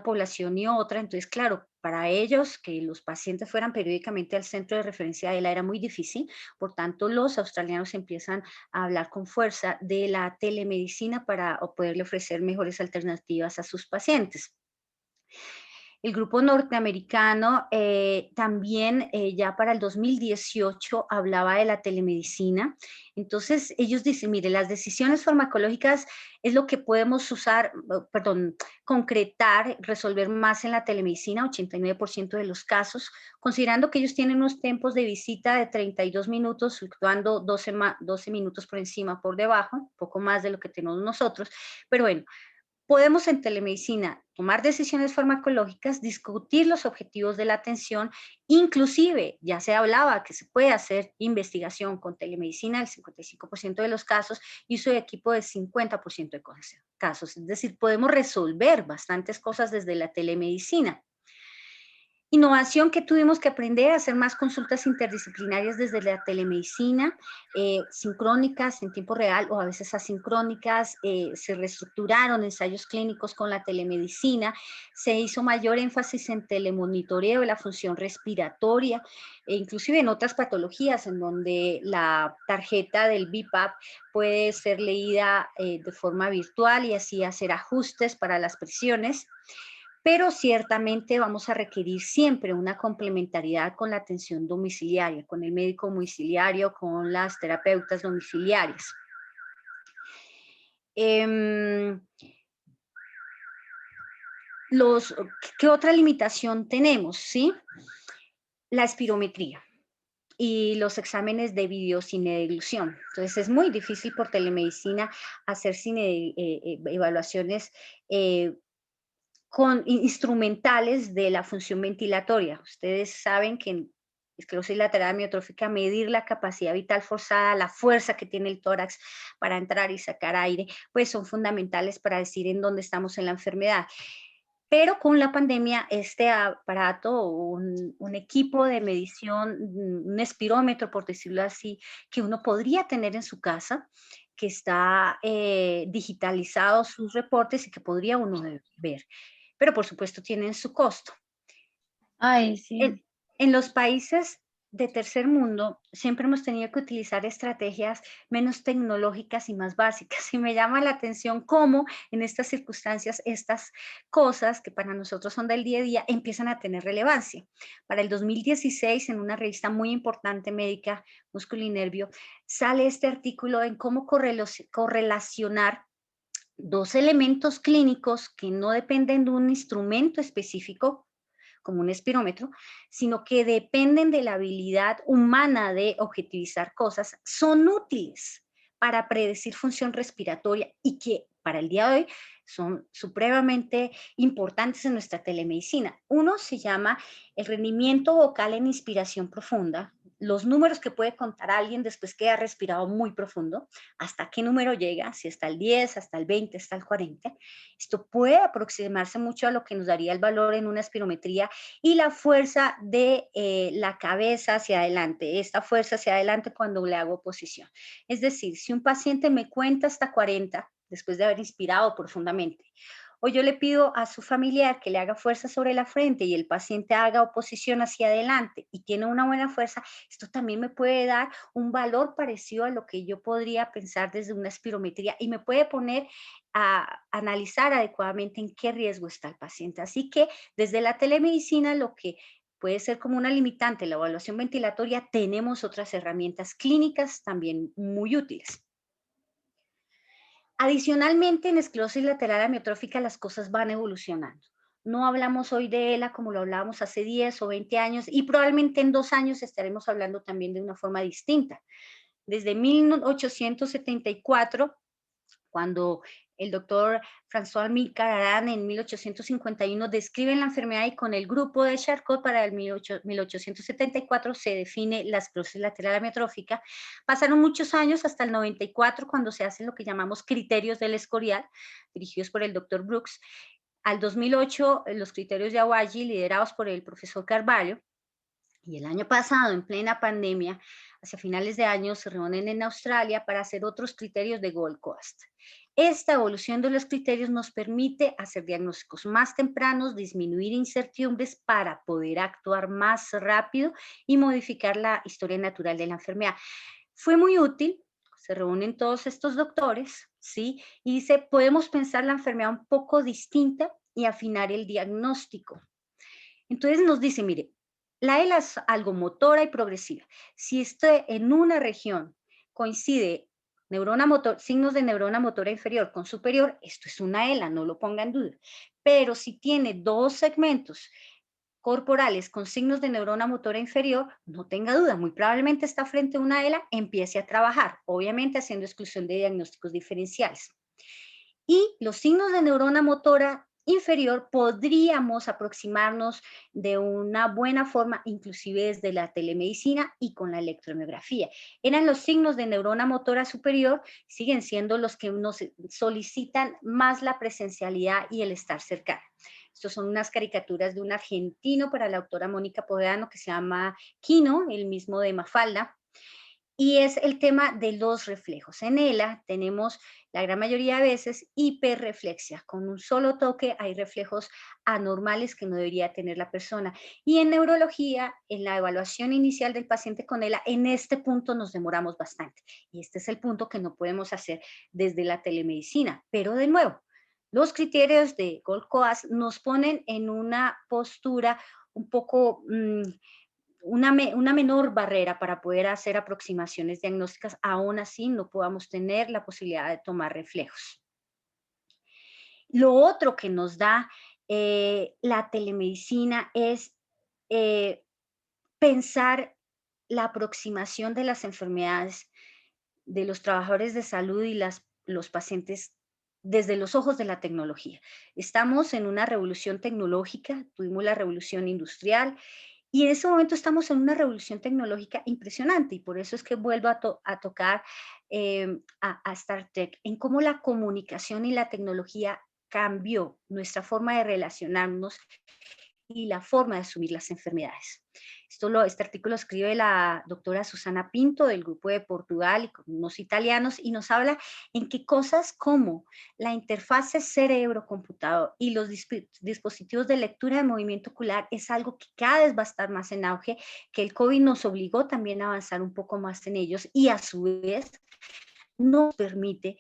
población y otra. Entonces, claro, para ellos que los pacientes fueran periódicamente al centro de referencia de ELA era muy difícil. Por tanto, los australianos empiezan a hablar con fuerza de la telemedicina para poderle ofrecer mejores alternativas a sus pacientes. El grupo norteamericano también ya para el 2018 hablaba de la telemedicina. Entonces ellos dicen, mire, las decisiones farmacológicas es lo que podemos usar, perdón, concretar, resolver más en la telemedicina, 89% de los casos, considerando que ellos tienen unos tiempos de visita de 32 minutos, fluctuando 12 minutos por encima, por debajo, un poco más de lo que tenemos nosotros, pero bueno. Podemos en telemedicina tomar decisiones farmacológicas, discutir los objetivos de la atención, inclusive ya se hablaba que se puede hacer investigación con telemedicina el 55% de los casos y uso de equipo del 50% de casos. Es decir, podemos resolver bastantes cosas desde la telemedicina. Innovación que tuvimos que aprender a hacer más consultas interdisciplinarias desde la telemedicina, sincrónicas en tiempo real o a veces asincrónicas, se reestructuraron ensayos clínicos con la telemedicina, se hizo mayor énfasis en telemonitoreo de la función respiratoria, e inclusive en otras patologías en donde la tarjeta del BiPAP puede ser leída de forma virtual y así hacer ajustes para las presiones. Pero ciertamente vamos a requerir siempre una complementariedad con la atención domiciliaria, con el médico domiciliario, con las terapeutas domiciliarias. ¿Qué otra limitación tenemos? ¿Sí? La espirometría y los exámenes de videocinedelusión. Entonces es muy difícil por telemedicina hacer evaluaciones con instrumentales de la función ventilatoria. Ustedes saben que en esclerosis lateral amiotrófica medir la capacidad vital forzada, la fuerza que tiene el tórax para entrar y sacar aire, pues son fundamentales para decir en dónde estamos en la enfermedad. Pero con la pandemia, este aparato, un equipo de medición, un espirómetro, por decirlo así, que uno podría tener en su casa, que está digitalizado sus reportes y que podría uno ver. Pero por supuesto tienen su costo. Ay, sí. En los países de tercer mundo siempre hemos tenido que utilizar estrategias menos tecnológicas y más básicas. Y me llama la atención cómo en estas circunstancias estas cosas que para nosotros son del día a día empiezan a tener relevancia. Para el 2016, en una revista muy importante médica, Músculo y Nervio, sale este artículo en cómo correlacionar dos elementos clínicos que no dependen de un instrumento específico, como un espirómetro, sino que dependen de la habilidad humana de objetivizar cosas, son útiles para predecir función respiratoria y que para el día de hoy son supremamente importantes en nuestra telemedicina. Uno se llama el rendimiento vocal en inspiración profunda, los números que puede contar alguien después que ha respirado muy profundo, hasta qué número llega, si está el 10, hasta el 20, hasta el 40. Esto puede aproximarse mucho a lo que nos daría el valor en una espirometría y la fuerza de la cabeza hacia adelante, esta fuerza hacia adelante cuando le hago posición. Es decir, si un paciente me cuenta hasta 40 después de haber inspirado profundamente, o yo le pido a su familiar que le haga fuerza sobre la frente y el paciente haga oposición hacia adelante y tiene una buena fuerza, esto también me puede dar un valor parecido a lo que yo podría pensar desde una espirometría y me puede poner a analizar adecuadamente en qué riesgo está el paciente. Así que desde la telemedicina lo que puede ser como una limitante, la evaluación ventilatoria, tenemos otras herramientas clínicas también muy útiles. Adicionalmente, en esclerosis lateral amiotrófica las cosas van evolucionando. No hablamos hoy de ELA como lo hablábamos hace 10 o 20 años y probablemente en 2 años estaremos hablando también de una forma distinta. Desde 1874, cuando el doctor François Cararán en 1851 describe la enfermedad y con el grupo de Charcot para el 1874 se define la esclerosis lateral amiotrófica. Pasaron muchos años hasta el 94 cuando se hacen lo que llamamos criterios del Escorial, dirigidos por el doctor Brooks. Al 2008 los criterios de Awaji liderados por el profesor Carvalho. Y el año pasado, en plena pandemia, hacia finales de año, se reúnen en Australia para hacer otros criterios de Gold Coast. Esta evolución de los criterios nos permite hacer diagnósticos más tempranos, disminuir incertidumbres para poder actuar más rápido y modificar la historia natural de la enfermedad. Fue muy útil, se reúnen todos estos doctores, ¿sí? Y dice, podemos pensar la enfermedad un poco distinta y afinar el diagnóstico. Entonces nos dice, mire, la ELA es algo motora y progresiva. Si en una región coincide signos de neurona motora inferior con superior, esto es una ELA, no lo ponga en duda. Pero si tiene dos segmentos corporales con signos de neurona motora inferior, no tenga duda, muy probablemente está frente a una ELA, empiece a trabajar, obviamente haciendo exclusión de diagnósticos diferenciales. Y los signos de neurona motora inferior podríamos aproximarnos de una buena forma, inclusive desde la telemedicina y con la electromiografía. Eran los signos de neurona motora superior, siguen siendo los que nos solicitan más la presencialidad y el estar cercano. Estos son unas caricaturas de un argentino para la doctora Mónica Povedano que se llama Quino, el mismo de Mafalda. Y es el tema de los reflejos. En ELA tenemos la gran mayoría de veces hiperreflexia. Con un solo toque hay reflejos anormales que no debería tener la persona. Y en neurología, en la evaluación inicial del paciente con ELA, en este punto nos demoramos bastante. Y este es el punto que no podemos hacer desde la telemedicina. Pero de nuevo, los criterios de Gold Coast nos ponen en una postura un poco una menor barrera para poder hacer aproximaciones diagnósticas, aún así no podamos tener la posibilidad de tomar reflejos. Lo otro que nos da la telemedicina es pensar la aproximación de las enfermedades de los trabajadores de salud y los pacientes desde los ojos de la tecnología. Estamos en una revolución tecnológica, tuvimos la revolución industrial y en ese momento estamos en una revolución tecnológica impresionante y por eso es que vuelvo a tocar a Star Trek, en cómo la comunicación y la tecnología cambió nuestra forma de relacionarnos y la forma de asumir las enfermedades. Este artículo escribe la doctora Susana Pinto del grupo de Portugal y con unos italianos y nos habla en que cosas como la interfase cerebro-computador y los dispositivos de lectura de movimiento ocular es algo que cada vez va a estar más en auge, que el COVID nos obligó también a avanzar un poco más en ellos y a su vez nos permite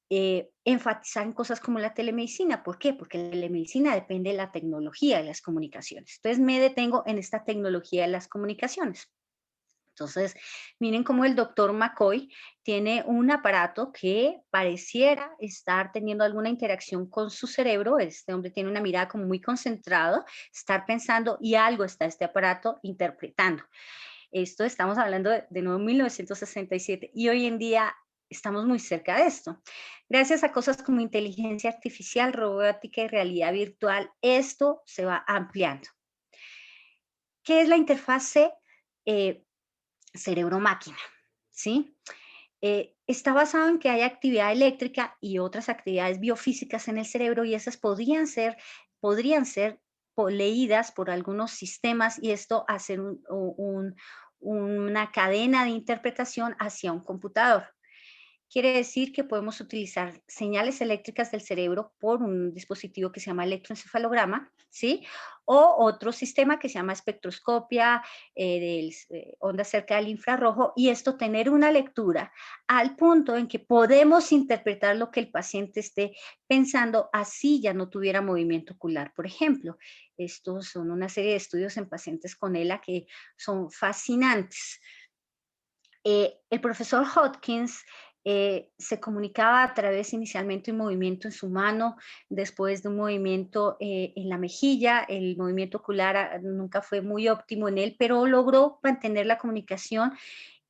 enfatizar en cosas como la telemedicina. ¿Por qué? Porque la telemedicina depende de la tecnología de las comunicaciones. Entonces me detengo en esta tecnología de las comunicaciones. Entonces, miren cómo el doctor McCoy tiene un aparato que pareciera estar teniendo alguna interacción con su cerebro. Este hombre tiene una mirada como muy concentrada, estar pensando y algo está este aparato interpretando. Esto estamos hablando de nuevo 1967 y hoy en día estamos muy cerca de esto. Gracias a cosas como inteligencia artificial, robótica y realidad virtual, esto se va ampliando. ¿Qué es la interfase cerebro-máquina? ¿Sí? Está basado en que hay actividad eléctrica y otras actividades biofísicas en el cerebro y esas podrían ser leídas por algunos sistemas y esto hacer una cadena de interpretación hacia un computador. Quiere decir que podemos utilizar señales eléctricas del cerebro por un dispositivo que se llama electroencefalograma, ¿sí? O otro sistema que se llama espectroscopia, onda cerca del infrarrojo, y esto tener una lectura al punto en que podemos interpretar lo que el paciente esté pensando, así ya no tuviera movimiento ocular, por ejemplo. Estos son una serie de estudios en pacientes con ELA que son fascinantes. El profesor Hopkins se comunicaba a través inicialmente de un movimiento en su mano, después de un movimiento en la mejilla. El movimiento ocular nunca fue muy óptimo en él, pero logró mantener la comunicación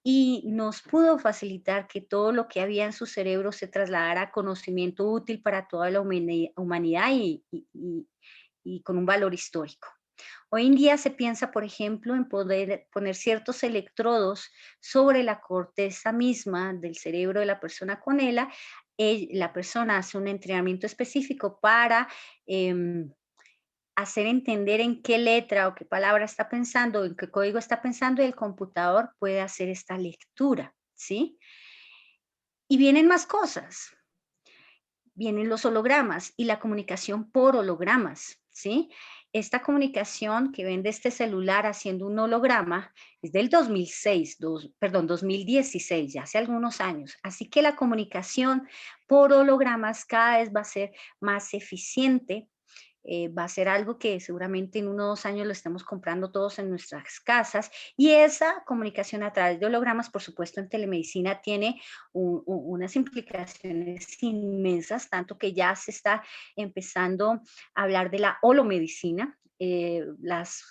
y nos pudo facilitar que todo lo que había en su cerebro se trasladara a conocimiento útil para toda la humanidad y con un valor histórico. Hoy en día se piensa, por ejemplo, en poder poner ciertos electrodos sobre la corteza misma del cerebro de la persona con ELA. La persona hace un entrenamiento específico para hacer entender en qué letra o qué palabra está pensando, en qué código está pensando, y el computador puede hacer esta lectura, ¿sí? Y vienen más cosas. Vienen los hologramas y la comunicación por hologramas, ¿sí? Esta comunicación que ven de este celular haciendo un holograma es del 2016, ya hace algunos años. Así que la comunicación por hologramas cada vez va a ser más eficiente. Va a ser algo que seguramente en 1 o 2 años lo estemos comprando todos en nuestras casas, y esa comunicación a través de hologramas, por supuesto, en telemedicina tiene unas implicaciones inmensas, tanto que ya se está empezando a hablar de la holomedicina, las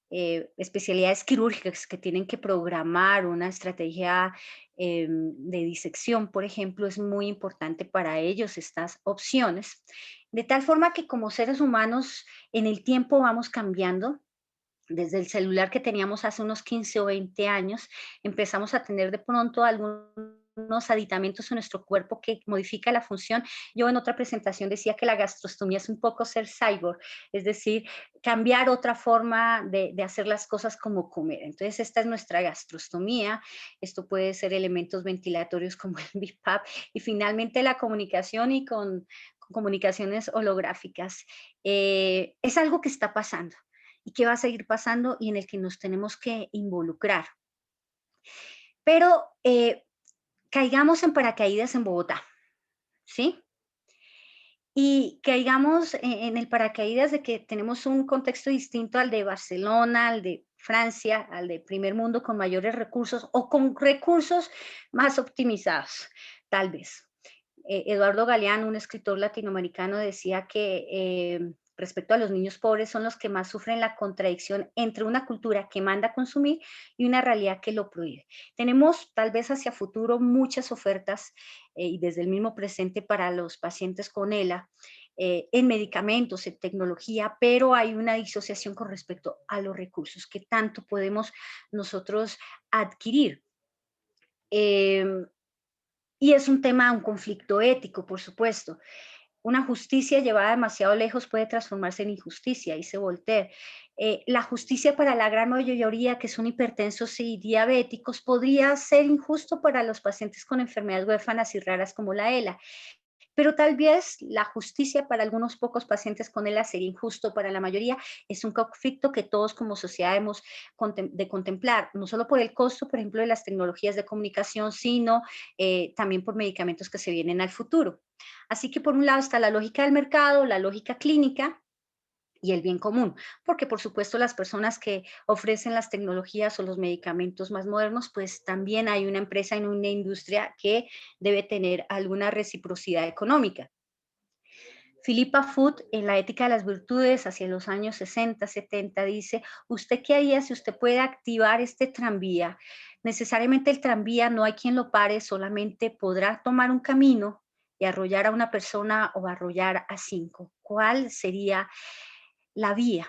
especialidades quirúrgicas que tienen que programar una estrategia de disección, por ejemplo, es muy importante para ellos estas opciones. De tal forma que como seres humanos en el tiempo vamos cambiando. Desde el celular que teníamos hace unos 15 o 20 años, empezamos a tener de pronto algunos aditamentos en nuestro cuerpo que modifica la función. Yo en otra presentación decía que la gastrostomía es un poco ser cyborg, es decir, cambiar otra forma de hacer las cosas como comer. Entonces esta es nuestra gastrostomía. Esto puede ser elementos ventilatorios como el BiPAP, y finalmente la comunicación y con comunicaciones holográficas. Es algo que está pasando y que va a seguir pasando y en el que nos tenemos que involucrar. Pero caigamos en paracaídas en Bogotá, ¿sí? Y caigamos en el paracaídas de que tenemos un contexto distinto al de Barcelona, al de Francia, al de primer mundo con mayores recursos o con recursos más optimizados, tal vez. Eduardo Galeano, un escritor latinoamericano, decía que respecto a los niños pobres son los que más sufren la contradicción entre una cultura que manda a consumir y una realidad que lo prohíbe. Tenemos tal vez hacia futuro muchas ofertas y desde el mismo presente para los pacientes con ELA, en medicamentos, en tecnología, pero hay una disociación con respecto a los recursos que tanto podemos nosotros adquirir. Y es un tema, un conflicto ético, por supuesto. Una justicia llevada demasiado lejos puede transformarse en injusticia, dice Voltaire. La justicia para la gran mayoría que son hipertensos y diabéticos podría ser injusto para los pacientes con enfermedades huérfanas y raras como la ELA. Pero tal vez la justicia para algunos pocos pacientes con ELA sería injusto para la mayoría. Es un conflicto que todos como sociedad hemos de contemplar, no solo por el costo, por ejemplo, de las tecnologías de comunicación, sino también por medicamentos que se vienen al futuro. Así que por un lado está la lógica del mercado, la lógica clínica y el bien común, porque por supuesto las personas que ofrecen las tecnologías o los medicamentos más modernos, pues también hay una empresa y una industria que debe tener alguna reciprocidad económica. Philippa Foot, en La ética de las virtudes, hacia los años 60, 70, dice, ¿usted qué haría si usted puede activar este tranvía? Necesariamente el tranvía no hay quien lo pare, solamente podrá tomar un camino y arrollar a una persona o arrollar a 5. ¿Cuál sería la vía?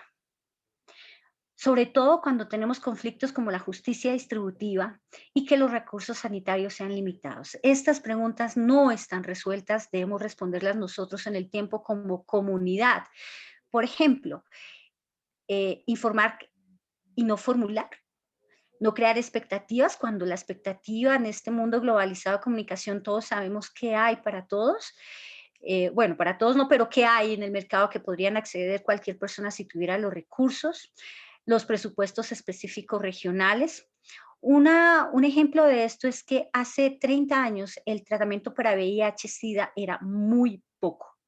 Sobre todo cuando tenemos conflictos como la justicia distributiva y que los recursos sanitarios sean limitados. Estas preguntas no están resueltas, debemos responderlas nosotros en el tiempo como comunidad. Por ejemplo, informar y no formular. No crear expectativas cuando la expectativa en este mundo globalizado de comunicación, todos sabemos qué hay para todos. Bueno, para todos no, pero qué hay en el mercado que podrían acceder cualquier persona si tuviera los recursos, los presupuestos específicos regionales. Un ejemplo de esto es que hace 30 años el tratamiento para VIH-Sida era muy poco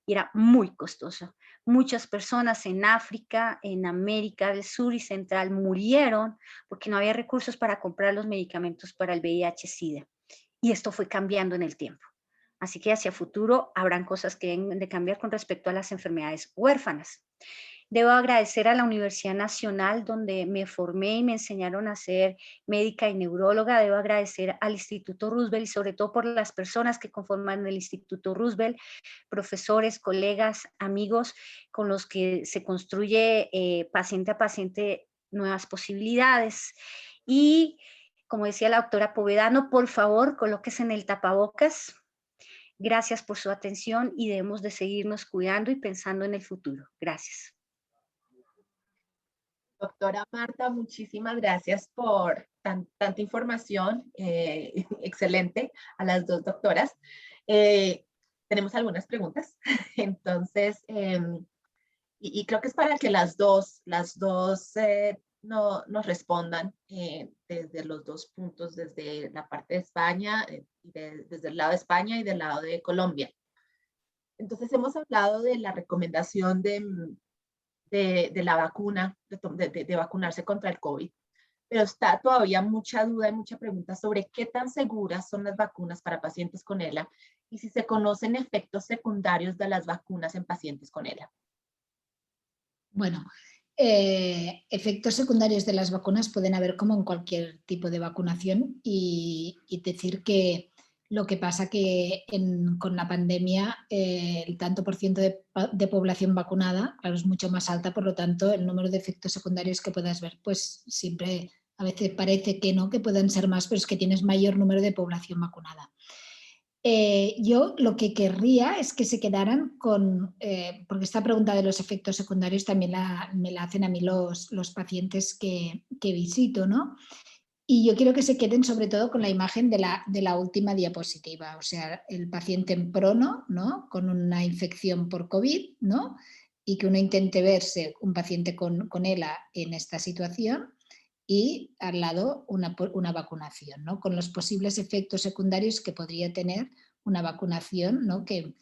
y era muy costoso. Muchas personas en África, en América del Sur y Central murieron porque no había recursos para comprar los medicamentos para el VIH-Sida. Y esto fue cambiando en el tiempo. Así que hacia futuro habrán cosas que deben de cambiar con respecto a las enfermedades huérfanas. Debo agradecer a la Universidad Nacional, donde me formé y me enseñaron a ser médica y neuróloga. Debo agradecer al Instituto Roosevelt y sobre todo por las personas que conforman el Instituto Roosevelt, profesores, colegas, amigos, con los que se construye paciente a paciente nuevas posibilidades. Y como decía la doctora Povedano, por favor, colóquese en el tapabocas. Gracias por su atención y debemos de seguirnos cuidando y pensando en el futuro. Gracias. Doctora Marta, muchísimas gracias por tanta información, excelente a las dos doctoras. Tenemos algunas preguntas, entonces, y creo que es para que las dos nos respondan desde los dos puntos, desde la parte de España, desde el lado de España y del lado de Colombia. Entonces, hemos hablado de la recomendación de la vacuna, de vacunarse contra el COVID, pero está todavía mucha duda y mucha pregunta sobre qué tan seguras son las vacunas para pacientes con ELA y si se conocen efectos secundarios de las vacunas en pacientes con ELA. Bueno, efectos secundarios de las vacunas pueden haber como en cualquier tipo de vacunación y decir que lo que pasa que con la pandemia el tanto por ciento de población vacunada, claro, es mucho más alta, por lo tanto el número de efectos secundarios que puedas ver, pues siempre a veces parece que no, que puedan ser más, pero es que tienes mayor número de población vacunada. Yo lo que querría es que se quedaran con, porque esta pregunta de los efectos secundarios también me la hacen a mí los pacientes que visito, ¿no? Y yo quiero que se queden sobre todo con la imagen de la última diapositiva, o sea, el paciente en prono, ¿no? Con una infección por COVID, ¿no? Y que uno intente verse un paciente con ELA en esta situación y al lado una vacunación, ¿no? Con los posibles efectos secundarios que podría tener una vacunación, ¿no? Que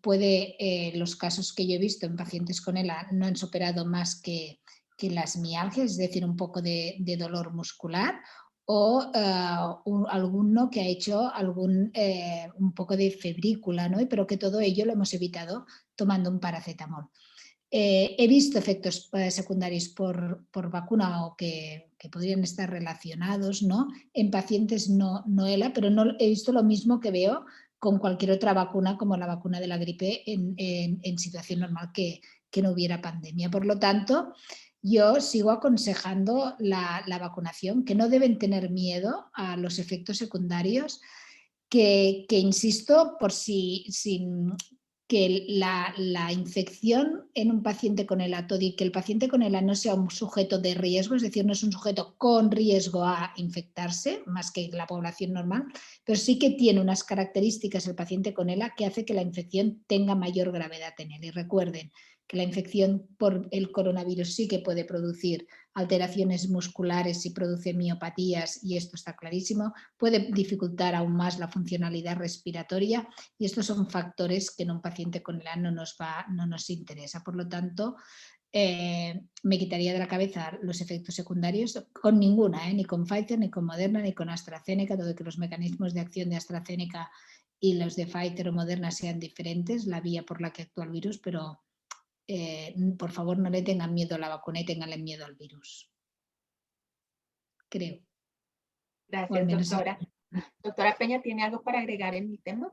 puede, los casos que yo he visto en pacientes con ELA no han superado más que las mialgias, es decir, un poco de dolor muscular, o alguno que ha hecho un poco de febrícula, ¿no? Pero que todo ello lo hemos evitado tomando un paracetamol. He visto efectos secundarios por vacuna o que podrían estar relacionados, ¿no? En pacientes no ELA, pero no he visto lo mismo que veo con cualquier otra vacuna, como la vacuna de la gripe en situación normal que no hubiera pandemia. Por lo tanto, yo sigo aconsejando la vacunación, que no deben tener miedo a los efectos secundarios, que insisto, por si que la infección en un paciente con ELA, y que el paciente con ELA no sea un sujeto de riesgo, es decir, no es un sujeto con riesgo a infectarse, más que la población normal, pero sí que tiene unas características el paciente con ELA que hace que la infección tenga mayor gravedad en él. Y recuerden que la infección por el coronavirus sí que puede producir alteraciones musculares y produce miopatías, y esto está clarísimo, puede dificultar aún más la funcionalidad respiratoria, y estos son factores que en un paciente con ELA no nos interesa. Por lo tanto, me quitaría de la cabeza los efectos secundarios con ninguna, ni con Pfizer, ni con Moderna, ni con AstraZeneca, todo que los mecanismos de acción de AstraZeneca y los de Pfizer o Moderna sean diferentes, la vía por la que actúa el virus, pero por favor no le tengan miedo a la vacuna y tenganle miedo al virus. Creo. Gracias, doctora. Doctora Peña, ¿tiene algo para agregar en mi tema?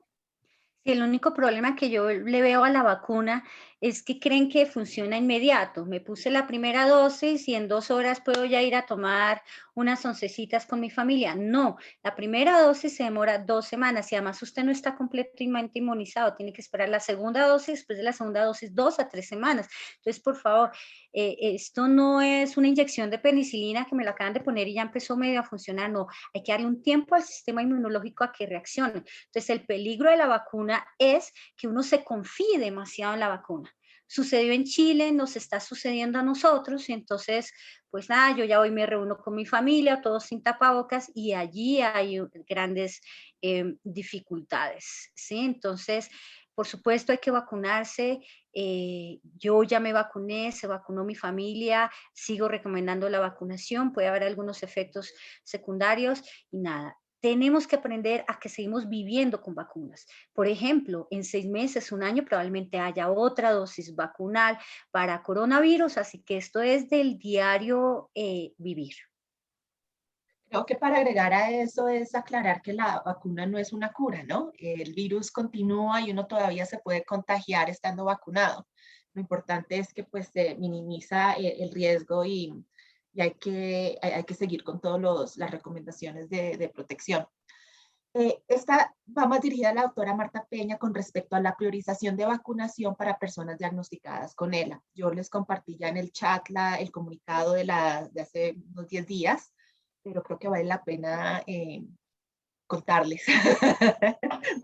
Sí, el único problema que yo le veo a la vacuna es que creen que funciona inmediato. Me puse la primera dosis y en 2 horas puedo ya ir a tomar unas oncecitas con mi familia. No, la primera dosis se demora 2 semanas y además usted no está completamente inmunizado. Tiene que esperar la segunda dosis, después de la segunda dosis 2 a 3 semanas. Entonces, por favor, esto no es una inyección de penicilina que me la acaban de poner y ya empezó medio a funcionar. No, hay que darle un tiempo al sistema inmunológico a que reaccione. Entonces, el peligro de la vacuna es que uno se confíe demasiado en la vacuna. Sucedió en Chile, nos está sucediendo a nosotros, y entonces, pues nada, yo ya hoy me reúno con mi familia, todos sin tapabocas, y allí hay grandes dificultades, ¿sí? Entonces, por supuesto, hay que vacunarse. Yo ya me vacuné, se vacunó mi familia, sigo recomendando la vacunación, puede haber algunos efectos secundarios y nada. Tenemos que aprender a que seguimos viviendo con vacunas. Por ejemplo, en 6 meses, 1 año, probablemente haya otra dosis vacunal para coronavirus, así que esto es del diario vivir. Creo que para agregar a eso es aclarar que la vacuna no es una cura, ¿no? El virus continúa y uno todavía se puede contagiar estando vacunado. Lo importante es que pues se minimiza el riesgo y hay que seguir con todas las recomendaciones de protección. Esta va más dirigida a la doctora Marta Peña con respecto a la priorización de vacunación para personas diagnosticadas con ELA. Yo les compartí ya en el chat el comunicado de hace unos 10 días, pero creo que vale la pena contarles,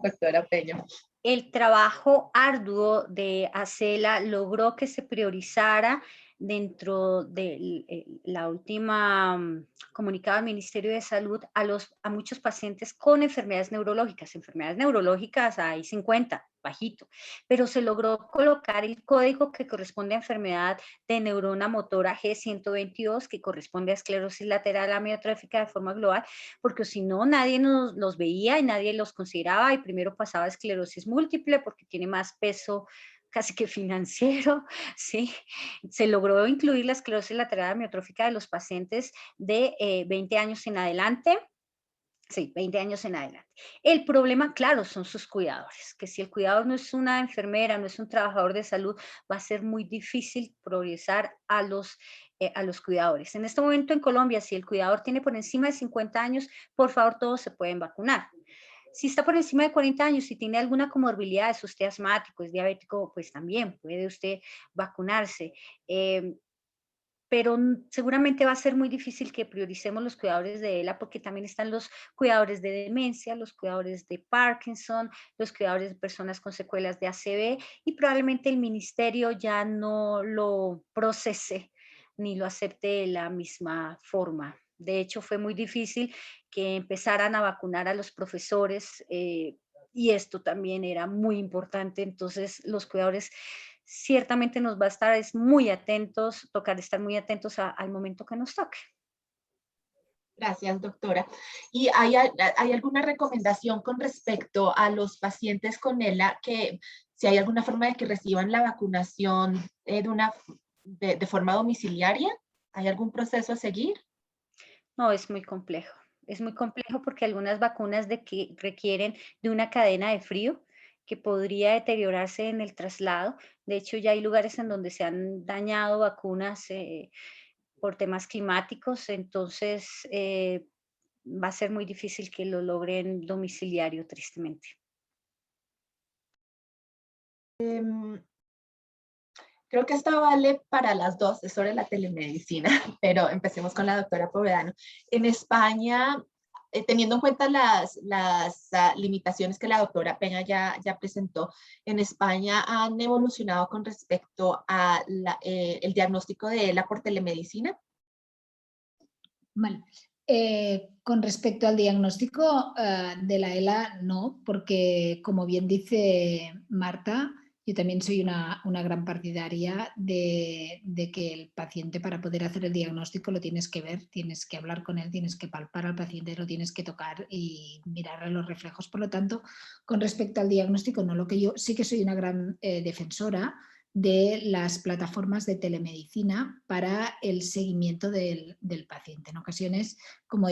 doctora Peña. El trabajo arduo de ACELA logró que se priorizara dentro de la última comunicado del Ministerio de Salud a muchos pacientes con enfermedades neurológicas. Enfermedades neurológicas hay 50, bajito, pero se logró colocar el código que corresponde a enfermedad de neurona motora G122, que corresponde a esclerosis lateral amiotrófica de forma global, porque si no, nadie los veía y nadie los consideraba, y primero pasaba a esclerosis múltiple porque tiene más peso casi que financiero, ¿sí? Se logró incluir la esclerosis lateral amiotrófica de los pacientes de 20 años en adelante. Sí, 20 años en adelante. El problema, claro, son sus cuidadores, que si el cuidador no es una enfermera, no es un trabajador de salud, va a ser muy difícil priorizar a los cuidadores. En este momento en Colombia, si el cuidador tiene por encima de 50 años, por favor, todos se pueden vacunar. Si está por encima de 40 años y tiene alguna comorbilidad, es usted asmático, es diabético, pues también puede usted vacunarse. Pero seguramente va a ser muy difícil que prioricemos los cuidadores de ELA, porque también están los cuidadores de demencia, los cuidadores de Parkinson, los cuidadores de personas con secuelas de ACV, y probablemente el ministerio ya no lo procese ni lo acepte de la misma forma. De hecho, fue muy difícil que empezaran a vacunar a los profesores, y esto también era muy importante. Entonces, los cuidadores ciertamente nos va a estar muy atentos, tocar estar muy atentos al momento que nos toque. Gracias, doctora. ¿Y hay alguna recomendación con respecto a los pacientes con ELA, que si hay alguna forma de que reciban la vacunación de forma domiciliaria? ¿Hay algún proceso a seguir? No, es muy complejo. Es muy complejo porque algunas vacunas requieren de una cadena de frío que podría deteriorarse en el traslado. De hecho, ya hay lugares en donde se han dañado vacunas por temas climáticos, entonces va a ser muy difícil que lo logren domiciliario, tristemente. Creo que esta vale para las dos, es sobre la telemedicina, pero empecemos con la doctora Povedano. En España, teniendo en cuenta las limitaciones que la doctora Peña ya presentó, en España han evolucionado con respecto a el diagnóstico de ELA por telemedicina. Vale. Con respecto al diagnóstico de la ELA, no, porque como bien dice Marta, yo también soy una gran partidaria de que el paciente, para poder hacer el diagnóstico, lo tienes que ver, tienes que hablar con él, tienes que palpar al paciente, lo tienes que tocar y mirar a los reflejos. Por lo tanto, con respecto al diagnóstico, no, lo que yo sí que soy una gran defensora de las plataformas de telemedicina para el seguimiento del paciente. En ocasiones, como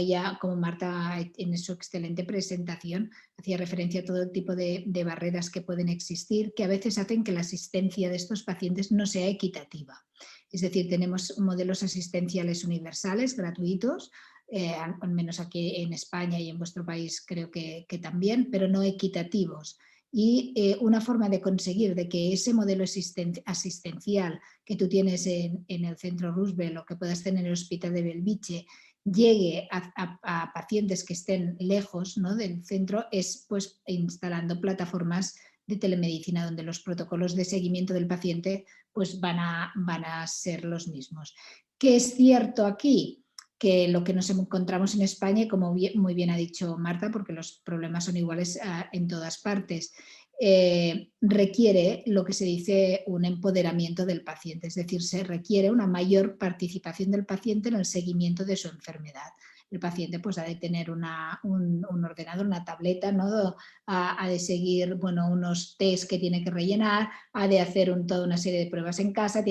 Marta en su excelente presentación hacía referencia a todo el tipo de barreras que pueden existir, que a veces hacen que la asistencia de estos pacientes no sea equitativa. Es decir, tenemos modelos asistenciales universales, gratuitos, al menos aquí en España y en vuestro país creo que también, pero no equitativos. Y una forma de conseguir de que ese modelo asistencial que tú tienes en el Centro Roosevelt o que puedas tener en el Hospital de Belviche llegue a pacientes que estén lejos, ¿no?, del centro, es pues instalando plataformas de telemedicina donde los protocolos de seguimiento del paciente pues van a ser los mismos. ¿Qué es cierto aquí? Que lo que nos encontramos en España, y como muy bien ha dicho Marta, porque los problemas son iguales en todas partes, requiere lo que se dice un empoderamiento del paciente, es decir, se requiere una mayor participación del paciente en el seguimiento de su enfermedad. El paciente pues ha de tener un ordenador, una tableta, ¿no?, ha de seguir, bueno, unos test que tiene que rellenar, ha de hacer toda una serie de pruebas en casa,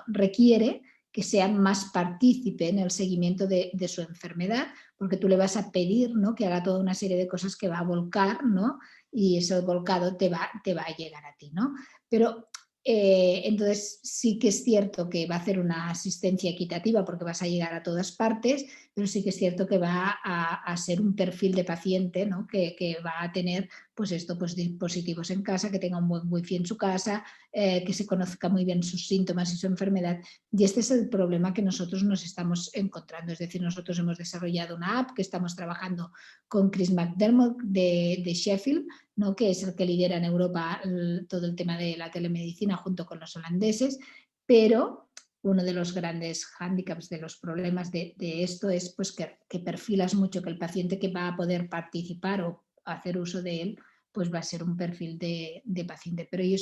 requiere que sea más partícipe en el seguimiento de su enfermedad, porque tú le vas a pedir, ¿no?, que haga toda una serie de cosas que va a volcar, ¿no?, y ese volcado te va a llegar a ti, ¿no? Pero Entonces sí que es cierto que va a hacer una asistencia equitativa porque vas a llegar a todas partes, pero sí que es cierto que va a ser un perfil de paciente, ¿no? que va a tener pues esto, pues dispositivos en casa, que tenga un buen wifi en su casa, que se conozca muy bien sus síntomas y su enfermedad. Y este es el problema que nosotros nos estamos encontrando. Es decir, nosotros hemos desarrollado una app que estamos trabajando con Chris McDermott de Sheffield, ¿no? que es el que lidera en Europa todo el tema de la telemedicina junto con los holandeses, pero uno de los grandes hándicaps, de los problemas de esto es pues, que perfilas mucho, que el paciente que va a poder participar o hacer uso de él, pues va a ser un perfil de paciente. Pero yo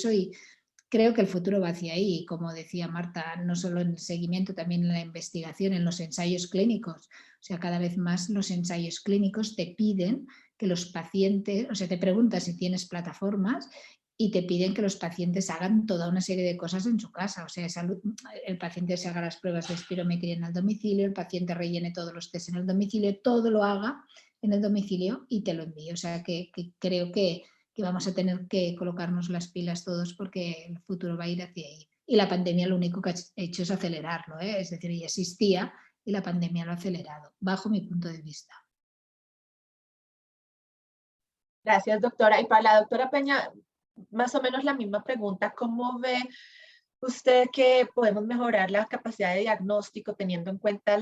creo que el futuro va hacia ahí, como decía Marta, no solo en el seguimiento, también en la investigación, en los ensayos clínicos. O sea, cada vez más los ensayos clínicos te piden que los pacientes, o sea, te preguntas si tienes plataformas y te piden que los pacientes hagan toda una serie de cosas en su casa. O sea, el paciente se haga las pruebas de espirometría en el domicilio, el paciente rellene todos los test en el domicilio, todo lo haga en el domicilio y te lo envíe. O sea, que creo que vamos a tener que colocarnos las pilas todos porque el futuro va a ir hacia ahí. Y la pandemia lo único que ha hecho es acelerarlo, ¿eh? Es decir, ya existía y la pandemia lo ha acelerado, bajo mi punto de vista. Gracias, doctora. Y para la doctora Peña, más o menos la misma pregunta. ¿Cómo ve usted que podemos mejorar la capacidad de diagnóstico teniendo en cuenta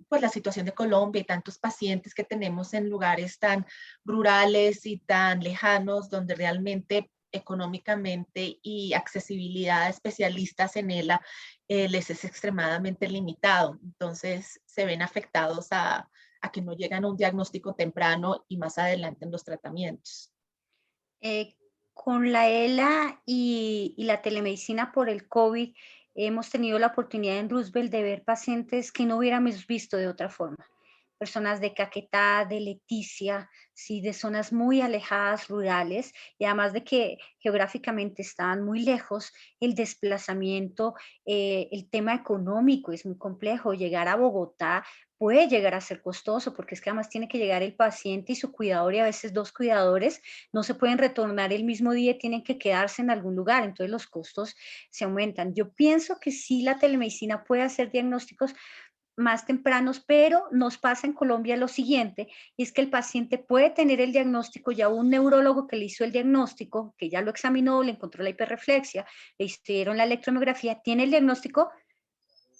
pues la situación de Colombia y tantos pacientes que tenemos en lugares tan rurales y tan lejanos, donde realmente económicamente y accesibilidad a especialistas en ELA les es extremadamente limitado? Entonces se ven afectados a que no llegan a un diagnóstico temprano y más adelante en los tratamientos. Eh, con la ELA y la telemedicina por el COVID, hemos tenido la oportunidad en Roosevelt de ver pacientes que no hubiéramos visto de otra forma. Personas de Caquetá, de Leticia, sí, de zonas muy alejadas, rurales, y además de que geográficamente estaban muy lejos, el desplazamiento, el tema económico es muy complejo. Llegar a Bogotá puede llegar a ser costoso, porque es que además tiene que llegar el paciente y su cuidador, y a veces dos cuidadores no se pueden retornar el mismo día, tienen que quedarse en algún lugar, entonces los costos se aumentan. Yo pienso que sí, la telemedicina puede hacer diagnósticos más tempranos, pero nos pasa en Colombia lo siguiente, y es que el paciente puede tener el diagnóstico, ya un neurólogo que le hizo el diagnóstico, que ya lo examinó, le encontró la hiperreflexia, le hicieron la electromiografía, tiene el diagnóstico,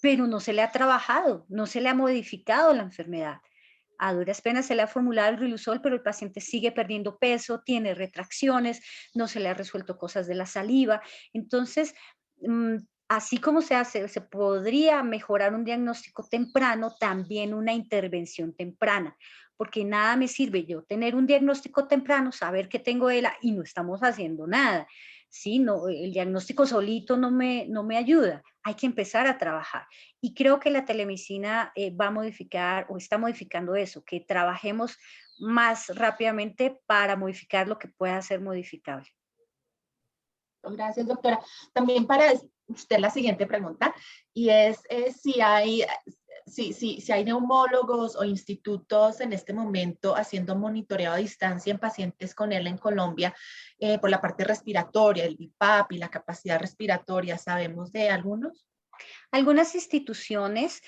pero no se le ha trabajado, no se le ha modificado la enfermedad. A duras penas se le ha formulado el Riluzol, pero el paciente sigue perdiendo peso, tiene retracciones, no se le ha resuelto cosas de la saliva. Entonces, así como se podría mejorar un diagnóstico temprano, también una intervención temprana, porque nada me sirve yo tener un diagnóstico temprano, saber que tengo ELA y no estamos haciendo nada. Sí, no, el diagnóstico solito no me ayuda, hay que empezar a trabajar. Y creo que la telemedicina va a modificar o está modificando eso, que trabajemos más rápidamente para modificar lo que pueda ser modificable. Gracias, doctora. También para usted la siguiente pregunta, y es si hay neumólogos o institutos en este momento haciendo monitoreo a distancia en pacientes con él en Colombia por la parte respiratoria, el BIPAP y la capacidad respiratoria. ¿Sabemos de algunos? Algunas instituciones,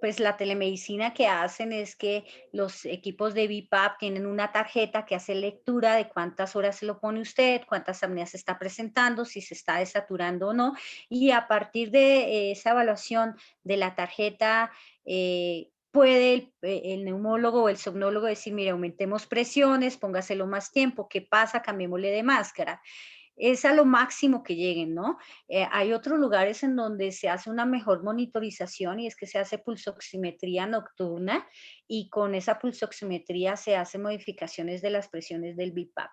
pues la telemedicina que hacen es que los equipos de BIPAP tienen una tarjeta que hace lectura de cuántas horas se lo pone usted, cuántas apneas se está presentando, si se está desaturando o no, y a partir de esa evaluación de la tarjeta, puede el neumólogo o el somnólogo decir, mire, aumentemos presiones, póngaselo más tiempo, ¿qué pasa? Cambiémosle de máscara. Es a lo máximo que lleguen, ¿no? Hay otros lugares en donde se hace una mejor monitorización, y es que se hace pulsoximetría nocturna, y con esa pulsoximetría se hacen modificaciones de las presiones del BIPAP.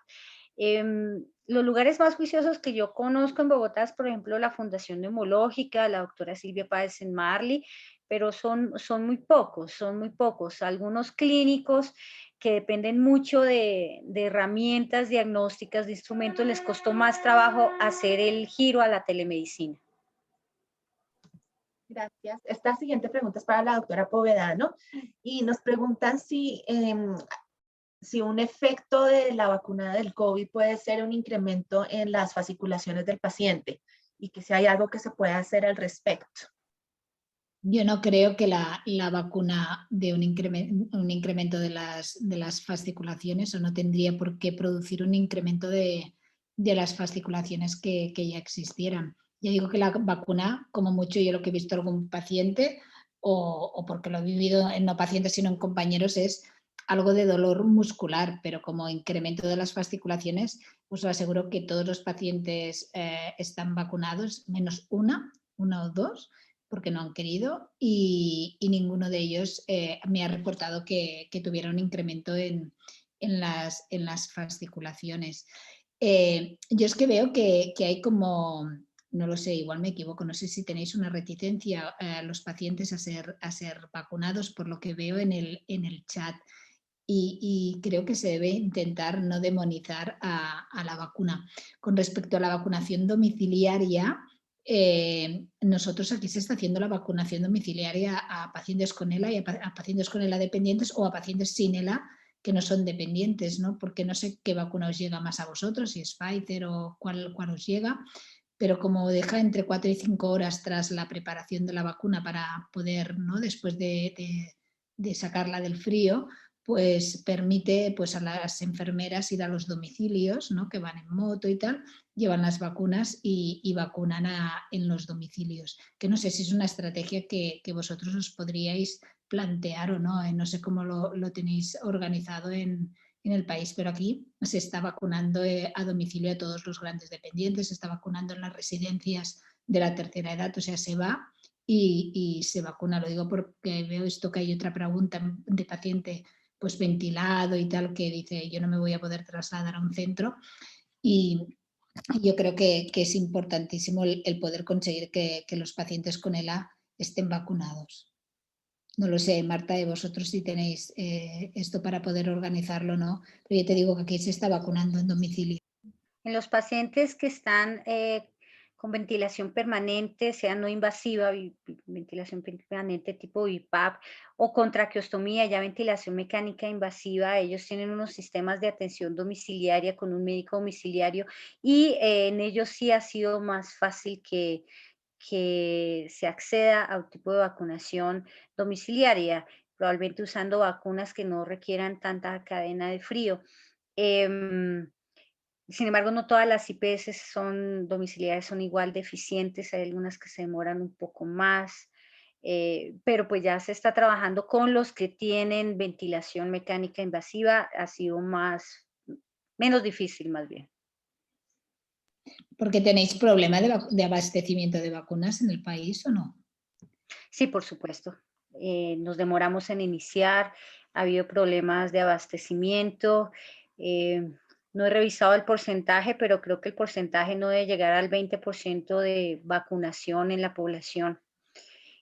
Los lugares más juiciosos que yo conozco en Bogotá es, por ejemplo, la Fundación Neumológica, la doctora Silvia Páez en Marley, pero son muy pocos. Algunos clínicos que dependen mucho de herramientas diagnósticas, de instrumentos, les costó más trabajo hacer el giro a la telemedicina. Gracias. Esta siguiente pregunta es para la doctora Povedano y nos preguntan si si un efecto de la vacuna del COVID puede ser un incremento en las fasciculaciones del paciente y que si hay algo que se puede hacer al respecto. Yo no creo que la vacuna dé un incremento de las fasciculaciones, o no tendría por qué producir un incremento de las fasciculaciones que ya existieran. Yo digo que la vacuna, como mucho yo lo que he visto en algún paciente, o porque lo he vivido en no pacientes sino en compañeros, es algo de dolor muscular, pero como incremento de las fasciculaciones, os aseguro que todos los pacientes están vacunados, menos una o dos, porque no han querido, y ninguno de ellos me ha reportado que tuviera un incremento en las fasciculaciones. Yo es que veo que hay como, no lo sé, igual me equivoco, no sé si tenéis una reticencia a los pacientes a ser vacunados, por lo que veo en el chat. Y creo que se debe intentar no demonizar a la vacuna. Con respecto a la vacunación domiciliaria, nosotros aquí se está haciendo la vacunación domiciliaria a pacientes con ELA y a pacientes con ELA dependientes, o a pacientes sin ELA que no son dependientes, ¿no? Porque no sé qué vacuna os llega más a vosotros, si es Pfizer o cuál os llega, pero como deja entre 4 y 5 horas tras la preparación de la vacuna para poder, ¿no?, después de sacarla del frío, pues permite, pues, a las enfermeras ir a los domicilios, ¿no?, que van en moto y tal, llevan las vacunas y vacunan en los domicilios. Que no sé si es una estrategia que vosotros os podríais plantear o no. No sé cómo lo tenéis organizado en el país, pero aquí se está vacunando a domicilio a todos los grandes dependientes, se está vacunando en las residencias de la tercera edad, o sea, se va y se vacuna. Lo digo porque veo esto, que hay otra pregunta de paciente pues ventilado y tal, que dice: yo no me voy a poder trasladar a un centro, y yo creo que es importantísimo el poder conseguir que los pacientes con ELA estén vacunados. No lo sé, Marta, de vosotros si tenéis esto para poder organizarlo o no, pero yo te digo que aquí se está vacunando en domicilio. En los pacientes que están con ventilación permanente, sea no invasiva, ventilación permanente tipo BiPAP, o con traqueostomía, ya ventilación mecánica invasiva, ellos tienen unos sistemas de atención domiciliaria con un médico domiciliario, y en ellos sí ha sido más fácil que se acceda a un tipo de vacunación domiciliaria, probablemente usando vacunas que no requieran tanta cadena de frío. Sin embargo, no todas las IPS son domiciliarias, son igual de eficientes, hay algunas que se demoran un poco más, pero pues ya se está trabajando con los que tienen ventilación mecánica invasiva, ha sido menos difícil más bien. ¿Porque tenéis problema de abastecimiento de vacunas en el país o no? Sí, por supuesto. Nos demoramos en iniciar, ha habido problemas de abastecimiento. No he revisado el porcentaje, pero creo que el porcentaje no debe llegar al 20% de vacunación en la población.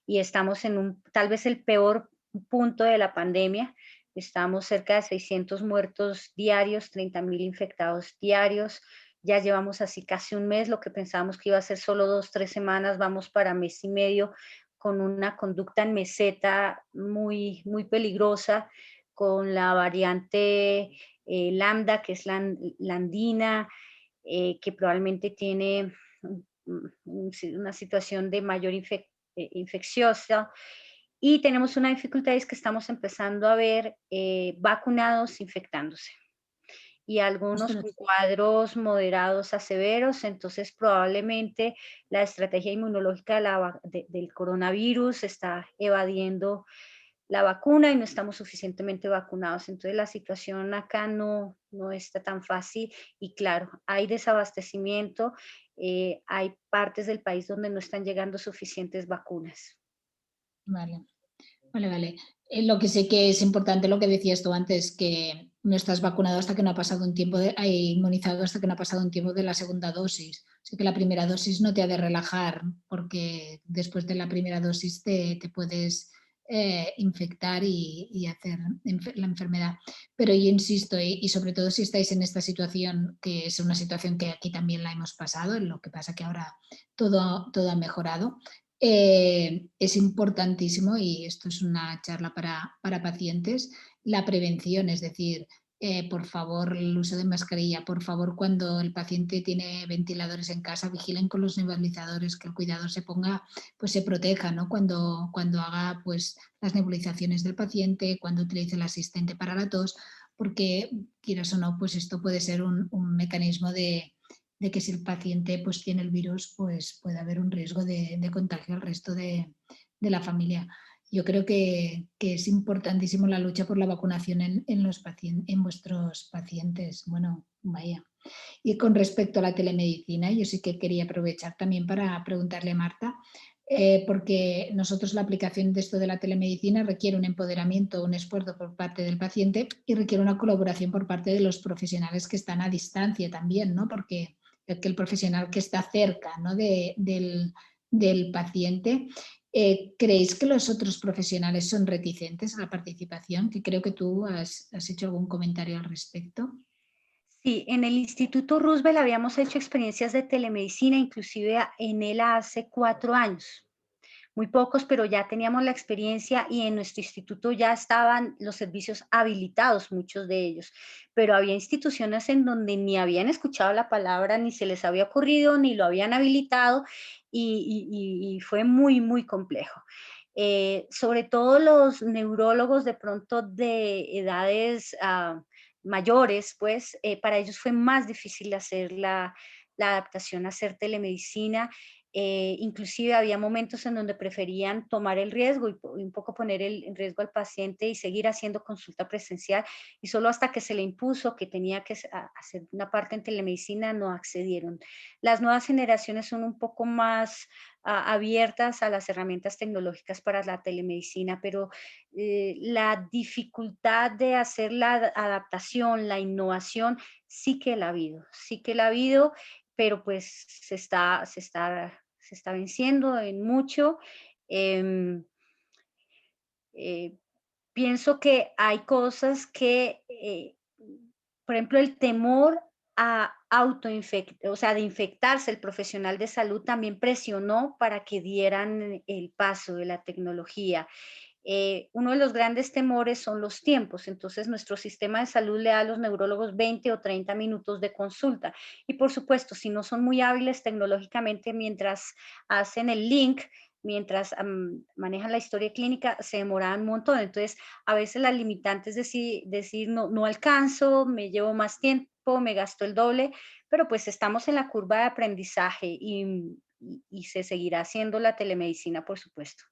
Y estamos en tal vez el peor punto de la pandemia. Estamos cerca de 600 muertos diarios, 30,000 infectados diarios. Ya llevamos así casi un mes, lo que pensábamos que iba a ser solo 2, 3 semanas, vamos para mes y medio, con una conducta en meseta muy, muy peligrosa, con la variante lambda, que es la andina, que probablemente tiene una situación de mayor infecciosa. Y tenemos una dificultad, es que estamos empezando a ver vacunados infectándose y algunos con cuadros moderados a severos, entonces probablemente la estrategia inmunológica del coronavirus está evadiendo la vacuna y no estamos suficientemente vacunados. Entonces la situación acá no está tan fácil y claro, hay desabastecimiento, hay partes del país donde no están llegando suficientes vacunas. Vale. Lo que sé que es importante, lo que decías tú antes, que no estás vacunado hasta que no ha pasado un tiempo, inmunizado hasta que no ha pasado un tiempo de la segunda dosis. O sea que la primera dosis no te ha de relajar, porque después de la primera dosis te puedes infectar y hacer la enfermedad. Pero yo insisto, y sobre todo si estáis en esta situación, que es una situación que aquí también la hemos pasado, lo que pasa que ahora todo ha mejorado. Es importantísimo, y esto es una charla para pacientes, la prevención, es decir, por favor, el uso de mascarilla. Por favor, cuando el paciente tiene ventiladores en casa, vigilen con los nebulizadores, que el cuidador se ponga, pues se proteja, ¿no? Cuando haga pues las nebulizaciones del paciente, cuando utilice el asistente para la tos, porque quieras o no, pues esto puede ser un mecanismo de que si el paciente pues tiene el virus, pues puede haber un riesgo de contagio al resto de la familia. Yo creo que es importantísimo la lucha por la vacunación en vuestros pacientes. Bueno, vaya. Y con respecto a la telemedicina, yo sí que quería aprovechar también para preguntarle a Marta, porque nosotros la aplicación de esto de la telemedicina requiere un empoderamiento, un esfuerzo por parte del paciente y requiere una colaboración por parte de los profesionales que están a distancia también, ¿no? Porque el profesional que está cerca, ¿no? del paciente. ¿Creéis que los otros profesionales son reticentes a la participación? Que creo que tú has hecho algún comentario al respecto. Sí, en el Instituto Roosevelt habíamos hecho experiencias de telemedicina, inclusive en él hace 4 años. Muy pocos, pero ya teníamos la experiencia y en nuestro instituto ya estaban los servicios habilitados, muchos de ellos, pero había instituciones en donde ni habían escuchado la palabra, ni se les había ocurrido, ni lo habían habilitado y fue muy, muy complejo. Sobre todo los neurólogos de pronto de edades mayores, pues para ellos fue más difícil hacer la adaptación a hacer telemedicina. Inclusive había momentos en donde preferían tomar el riesgo y un poco poner en riesgo al paciente y seguir haciendo consulta presencial y solo hasta que se le impuso que tenía que hacer una parte en telemedicina no accedieron. Las nuevas generaciones son un poco más abiertas a las herramientas tecnológicas para la telemedicina, pero la dificultad de hacer la adaptación, la innovación, sí que la ha habido, pero pues se está venciendo en mucho. Eh, Pienso que hay cosas que, por ejemplo, el temor a o sea, de infectarse, el profesional de salud también presionó para que dieran el paso de la tecnología. Uno de los grandes temores son los tiempos, entonces nuestro sistema de salud le da a los neurólogos 20 o 30 minutos de consulta y por supuesto, si no son muy hábiles tecnológicamente mientras hacen el link, mientras manejan la historia clínica, se demoraban un montón, entonces a veces la limitante es decir no, no alcanzo, me llevo más tiempo, me gasto el doble, pero pues estamos en la curva de aprendizaje y se seguirá haciendo la telemedicina, por supuesto.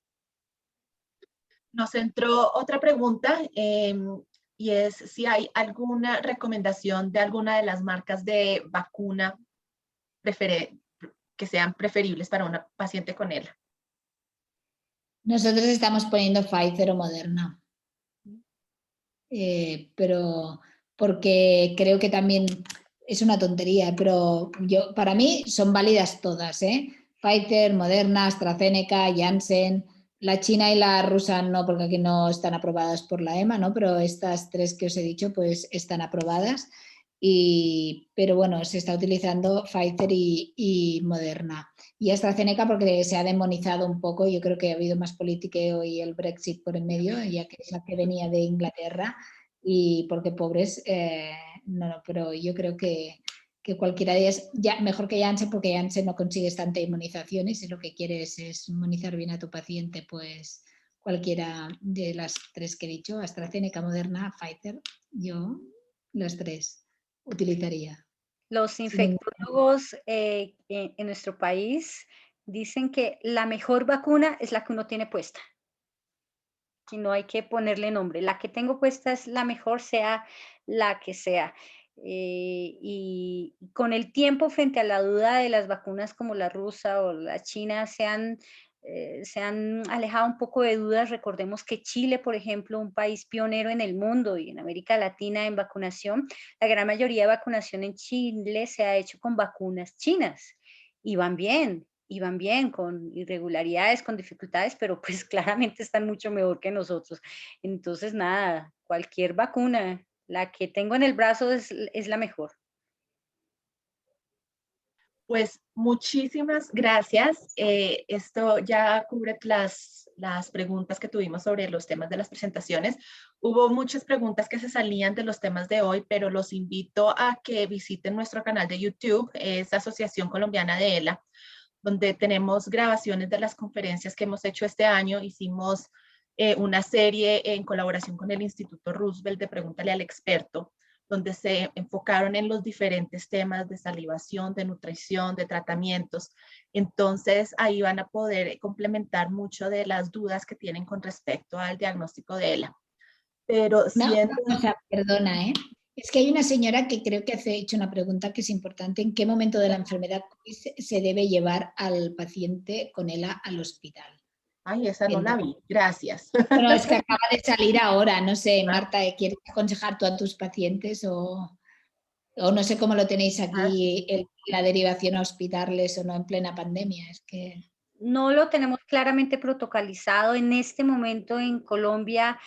Nos entró otra pregunta y es si hay alguna recomendación de alguna de las marcas de vacuna que sean preferibles para una paciente con ELA. Nosotros estamos poniendo Pfizer o Moderna, pero porque creo que también es una tontería, pero para mí son válidas todas, Pfizer, Moderna, AstraZeneca, Janssen, la china y la rusa no, porque aquí no están aprobadas por la EMA, ¿no? Pero estas 3 que os he dicho pues están aprobadas. Pero bueno, se está utilizando Pfizer y Moderna. Y AstraZeneca porque se ha demonizado un poco, yo creo que ha habido más politiqueo y el Brexit por en medio, ya que es la que venía de Inglaterra y porque pobres, no, pero yo creo que cualquiera de ellas, ya, mejor que Janssen, porque Janssen no consigues tanta inmunización y si lo que quieres es inmunizar bien a tu paciente, pues cualquiera de las 3 que he dicho, AstraZeneca, Moderna, Pfizer, yo las 3 utilizaría. Los infectólogos en nuestro país dicen que la mejor vacuna es la que uno tiene puesta. Y no hay que ponerle nombre. La que tengo puesta es la mejor, sea la que sea. Y con el tiempo, frente a la duda de las vacunas como la rusa o la china, se han alejado un poco de dudas. Recordemos que Chile, por ejemplo, un país pionero en el mundo y en América Latina en vacunación, la gran mayoría de vacunación en Chile se ha hecho con vacunas chinas y van bien, con irregularidades, con dificultades, pero pues claramente están mucho mejor que nosotros. Entonces, nada, cualquier vacuna, la que tengo en el brazo es la mejor. Pues muchísimas gracias. Esto ya cubre las preguntas que tuvimos sobre los temas de las presentaciones. Hubo muchas preguntas que se salían de los temas de hoy, pero los invito a que visiten nuestro canal de YouTube, es Asociación Colombiana de ELA, donde tenemos grabaciones de las conferencias que hemos hecho este año. Hicimos una serie en colaboración con el Instituto Roosevelt de Pregúntale al Experto, donde se enfocaron en los diferentes temas de salivación, de nutrición, de tratamientos. Entonces, ahí van a poder complementar mucho de las dudas que tienen con respecto al diagnóstico de ELA. Pero Una cosa, perdona, ¿eh? Es que hay una señora que creo que ha hecho una pregunta que es importante. ¿En qué momento de la enfermedad se debe llevar al paciente con ELA al hospital? Ay, esa no la vi. Gracias. Bueno, es que acaba de salir ahora. No sé, Marta, ¿quieres aconsejar tú a tus pacientes o no sé cómo lo tenéis aquí, la derivación a hospitales o no en plena pandemia? Es que... No lo tenemos claramente protocolizado. En este momento en Colombia,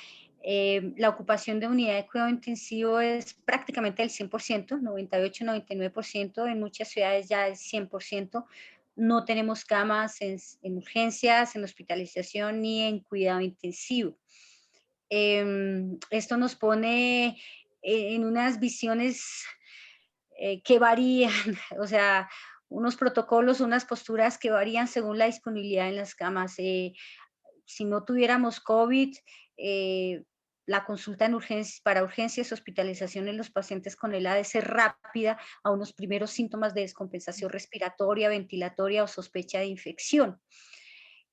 la ocupación de unidad de cuidado intensivo es prácticamente el 100%, 98-99%. En muchas ciudades ya es 100%. No tenemos camas en urgencias, en hospitalización ni en cuidado intensivo. Esto nos pone en unas visiones que varían, o sea, unos protocolos, unas posturas que varían según la disponibilidad en las camas. Si no tuviéramos COVID, la consulta en urgencias, para urgencias, hospitalización en los pacientes con ELA ha de ser rápida a unos primeros síntomas de descompensación respiratoria, ventilatoria o sospecha de infección.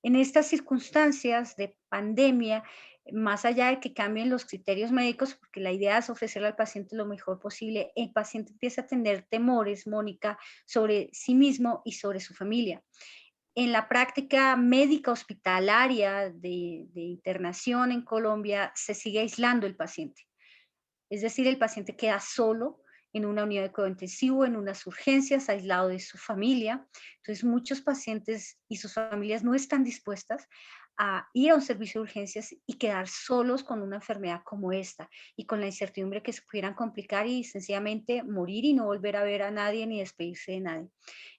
En estas circunstancias de pandemia, más allá de que cambien los criterios médicos, porque la idea es ofrecerle al paciente lo mejor posible, el paciente empieza a tener temores, Mónica, sobre sí mismo y sobre su familia. En la práctica médica hospitalaria de internación en Colombia se sigue aislando el paciente. Es decir, el paciente queda solo en una unidad de cuidado intensivo, en unas urgencias, aislado de su familia. Entonces, muchos pacientes y sus familias no están dispuestas a ir a un servicio de urgencias y quedar solos con una enfermedad como esta y con la incertidumbre que se pudieran complicar y sencillamente morir y no volver a ver a nadie ni despedirse de nadie.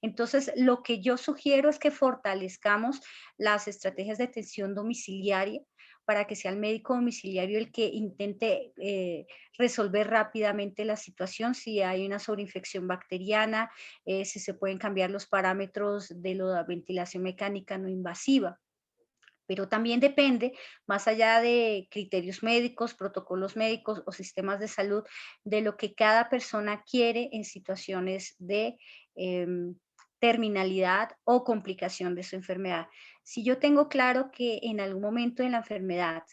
Entonces, lo que yo sugiero es que fortalezcamos las estrategias de atención domiciliaria para que sea el médico domiciliario el que intente resolver rápidamente la situación, si hay una sobreinfección bacteriana, si se pueden cambiar los parámetros de la ventilación mecánica no invasiva. Pero también depende, más allá de criterios médicos, protocolos médicos o sistemas de salud, de lo que cada persona quiere en situaciones de terminalidad o complicación de su enfermedad. Si yo tengo claro que en algún momento en la enfermedad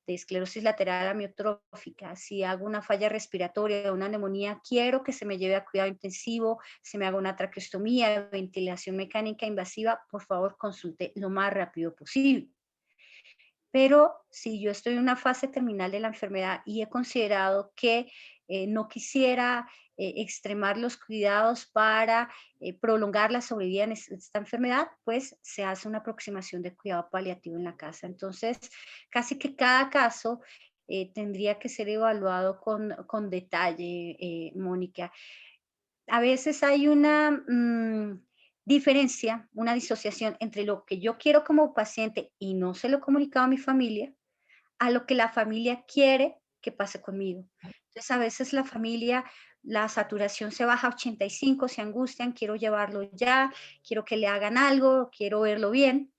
de esclerosis lateral amiotrófica, si hago una falla respiratoria o una neumonía, quiero que se me lleve a cuidado intensivo, se me haga una traqueostomía, ventilación mecánica invasiva, por favor consulte lo más rápido posible. Pero si yo estoy en una fase terminal de la enfermedad y he considerado que no quisiera extremar los cuidados para prolongar la sobrevida en esta enfermedad, pues se hace una aproximación de cuidado paliativo en la casa. Entonces, casi que cada caso tendría que ser evaluado con detalle, Mónica. A veces hay una diferencia, una disociación entre lo que yo quiero como paciente y no se lo he comunicado a mi familia, a lo que la familia quiere que pase conmigo. Entonces, a veces la familia, la saturación se baja a 85, se angustian, quiero llevarlo ya, quiero que le hagan algo, quiero verlo bien.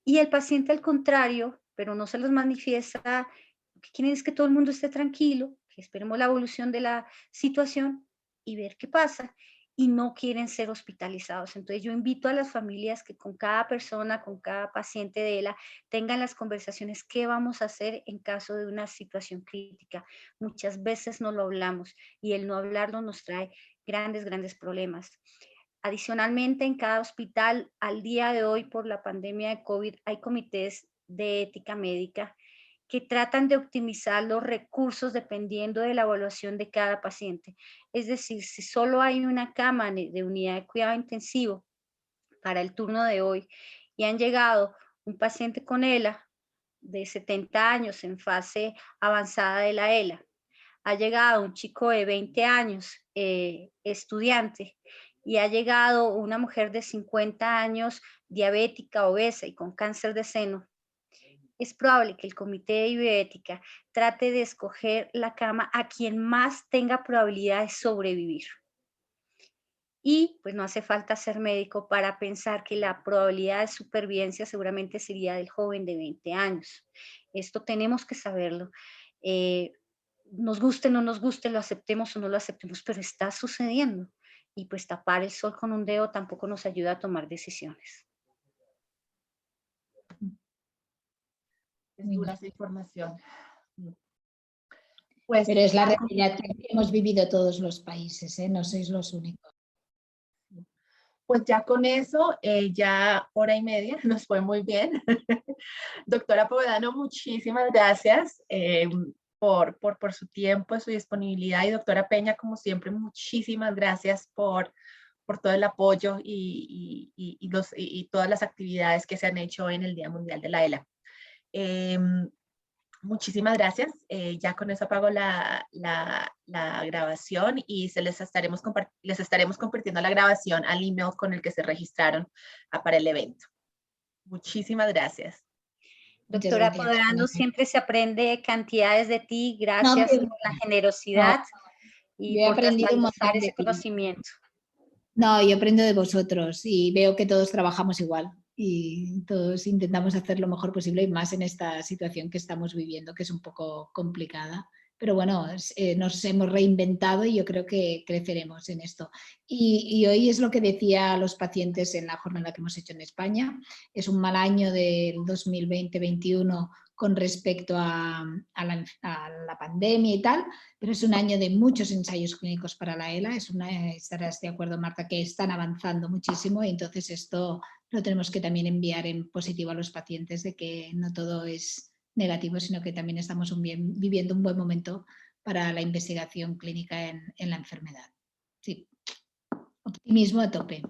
Y el paciente al contrario, pero no se los manifiesta, lo que quieren es que todo el mundo esté tranquilo, que esperemos la evolución de la situación y ver qué pasa. Y no quieren ser hospitalizados. Entonces yo invito a las familias que con cada persona, con cada paciente de ELA, tengan las conversaciones, qué vamos a hacer en caso de una situación crítica. Muchas veces no lo hablamos y el no hablarlo nos trae grandes, grandes problemas. Adicionalmente, en cada hospital, al día de hoy, por la pandemia de COVID, hay comités de ética médica que tratan de optimizar los recursos dependiendo de la evaluación de cada paciente. Es decir, si solo hay una cama de unidad de cuidado intensivo para el turno de hoy y han llegado un paciente con ELA de 70 años en fase avanzada de la ELA, ha llegado un chico de 20 años, estudiante, y ha llegado una mujer de 50 años, diabética, obesa y con cáncer de seno, es probable que el comité de bioética trate de escoger la cama a quien más tenga probabilidad de sobrevivir. Y pues no hace falta ser médico para pensar que la probabilidad de supervivencia seguramente sería del joven de 20 años. Esto tenemos que saberlo. Nos guste o no nos guste, lo aceptemos o no lo aceptemos, pero está sucediendo. Y pues tapar el sol con un dedo tampoco nos ayuda a tomar decisiones. Es dura esa información. Pues, pero es la realidad que hemos vivido todos los países, ¿eh? No sois los únicos. pues ya con eso, ya hora y media, nos fue muy bien. Doctora Povedano, muchísimas gracias por su tiempo, su disponibilidad. Y doctora Peña, como siempre, muchísimas gracias por todo el apoyo y todas las actividades que se han hecho en el Día Mundial de la ELA. Muchísimas gracias. Ya con eso apago la grabación y les estaremos compartiendo la grabación al email con el que se registraron para el evento. Muchísimas gracias. Doctora Povedano, siempre se aprende cantidades de ti. Gracias por la generosidad y por trasladar ese conocimiento. No, yo aprendo de vosotros y veo que todos trabajamos igual y todos intentamos hacer lo mejor posible y más en esta situación que estamos viviendo, que es un poco complicada. Pero bueno, nos hemos reinventado y yo creo que creceremos en esto. Y hoy es lo que decía a los pacientes en la jornada que hemos hecho en España. Es un mal año del 2020-21 con respecto a la pandemia y tal, pero es un año de muchos ensayos clínicos para la ELA. Estarás de acuerdo, Marta, que están avanzando muchísimo y entonces esto lo tenemos que también enviar en positivo a los pacientes de que no todo es negativo, sino que también estamos viviendo un buen momento para la investigación clínica en la enfermedad. Sí, optimismo a tope.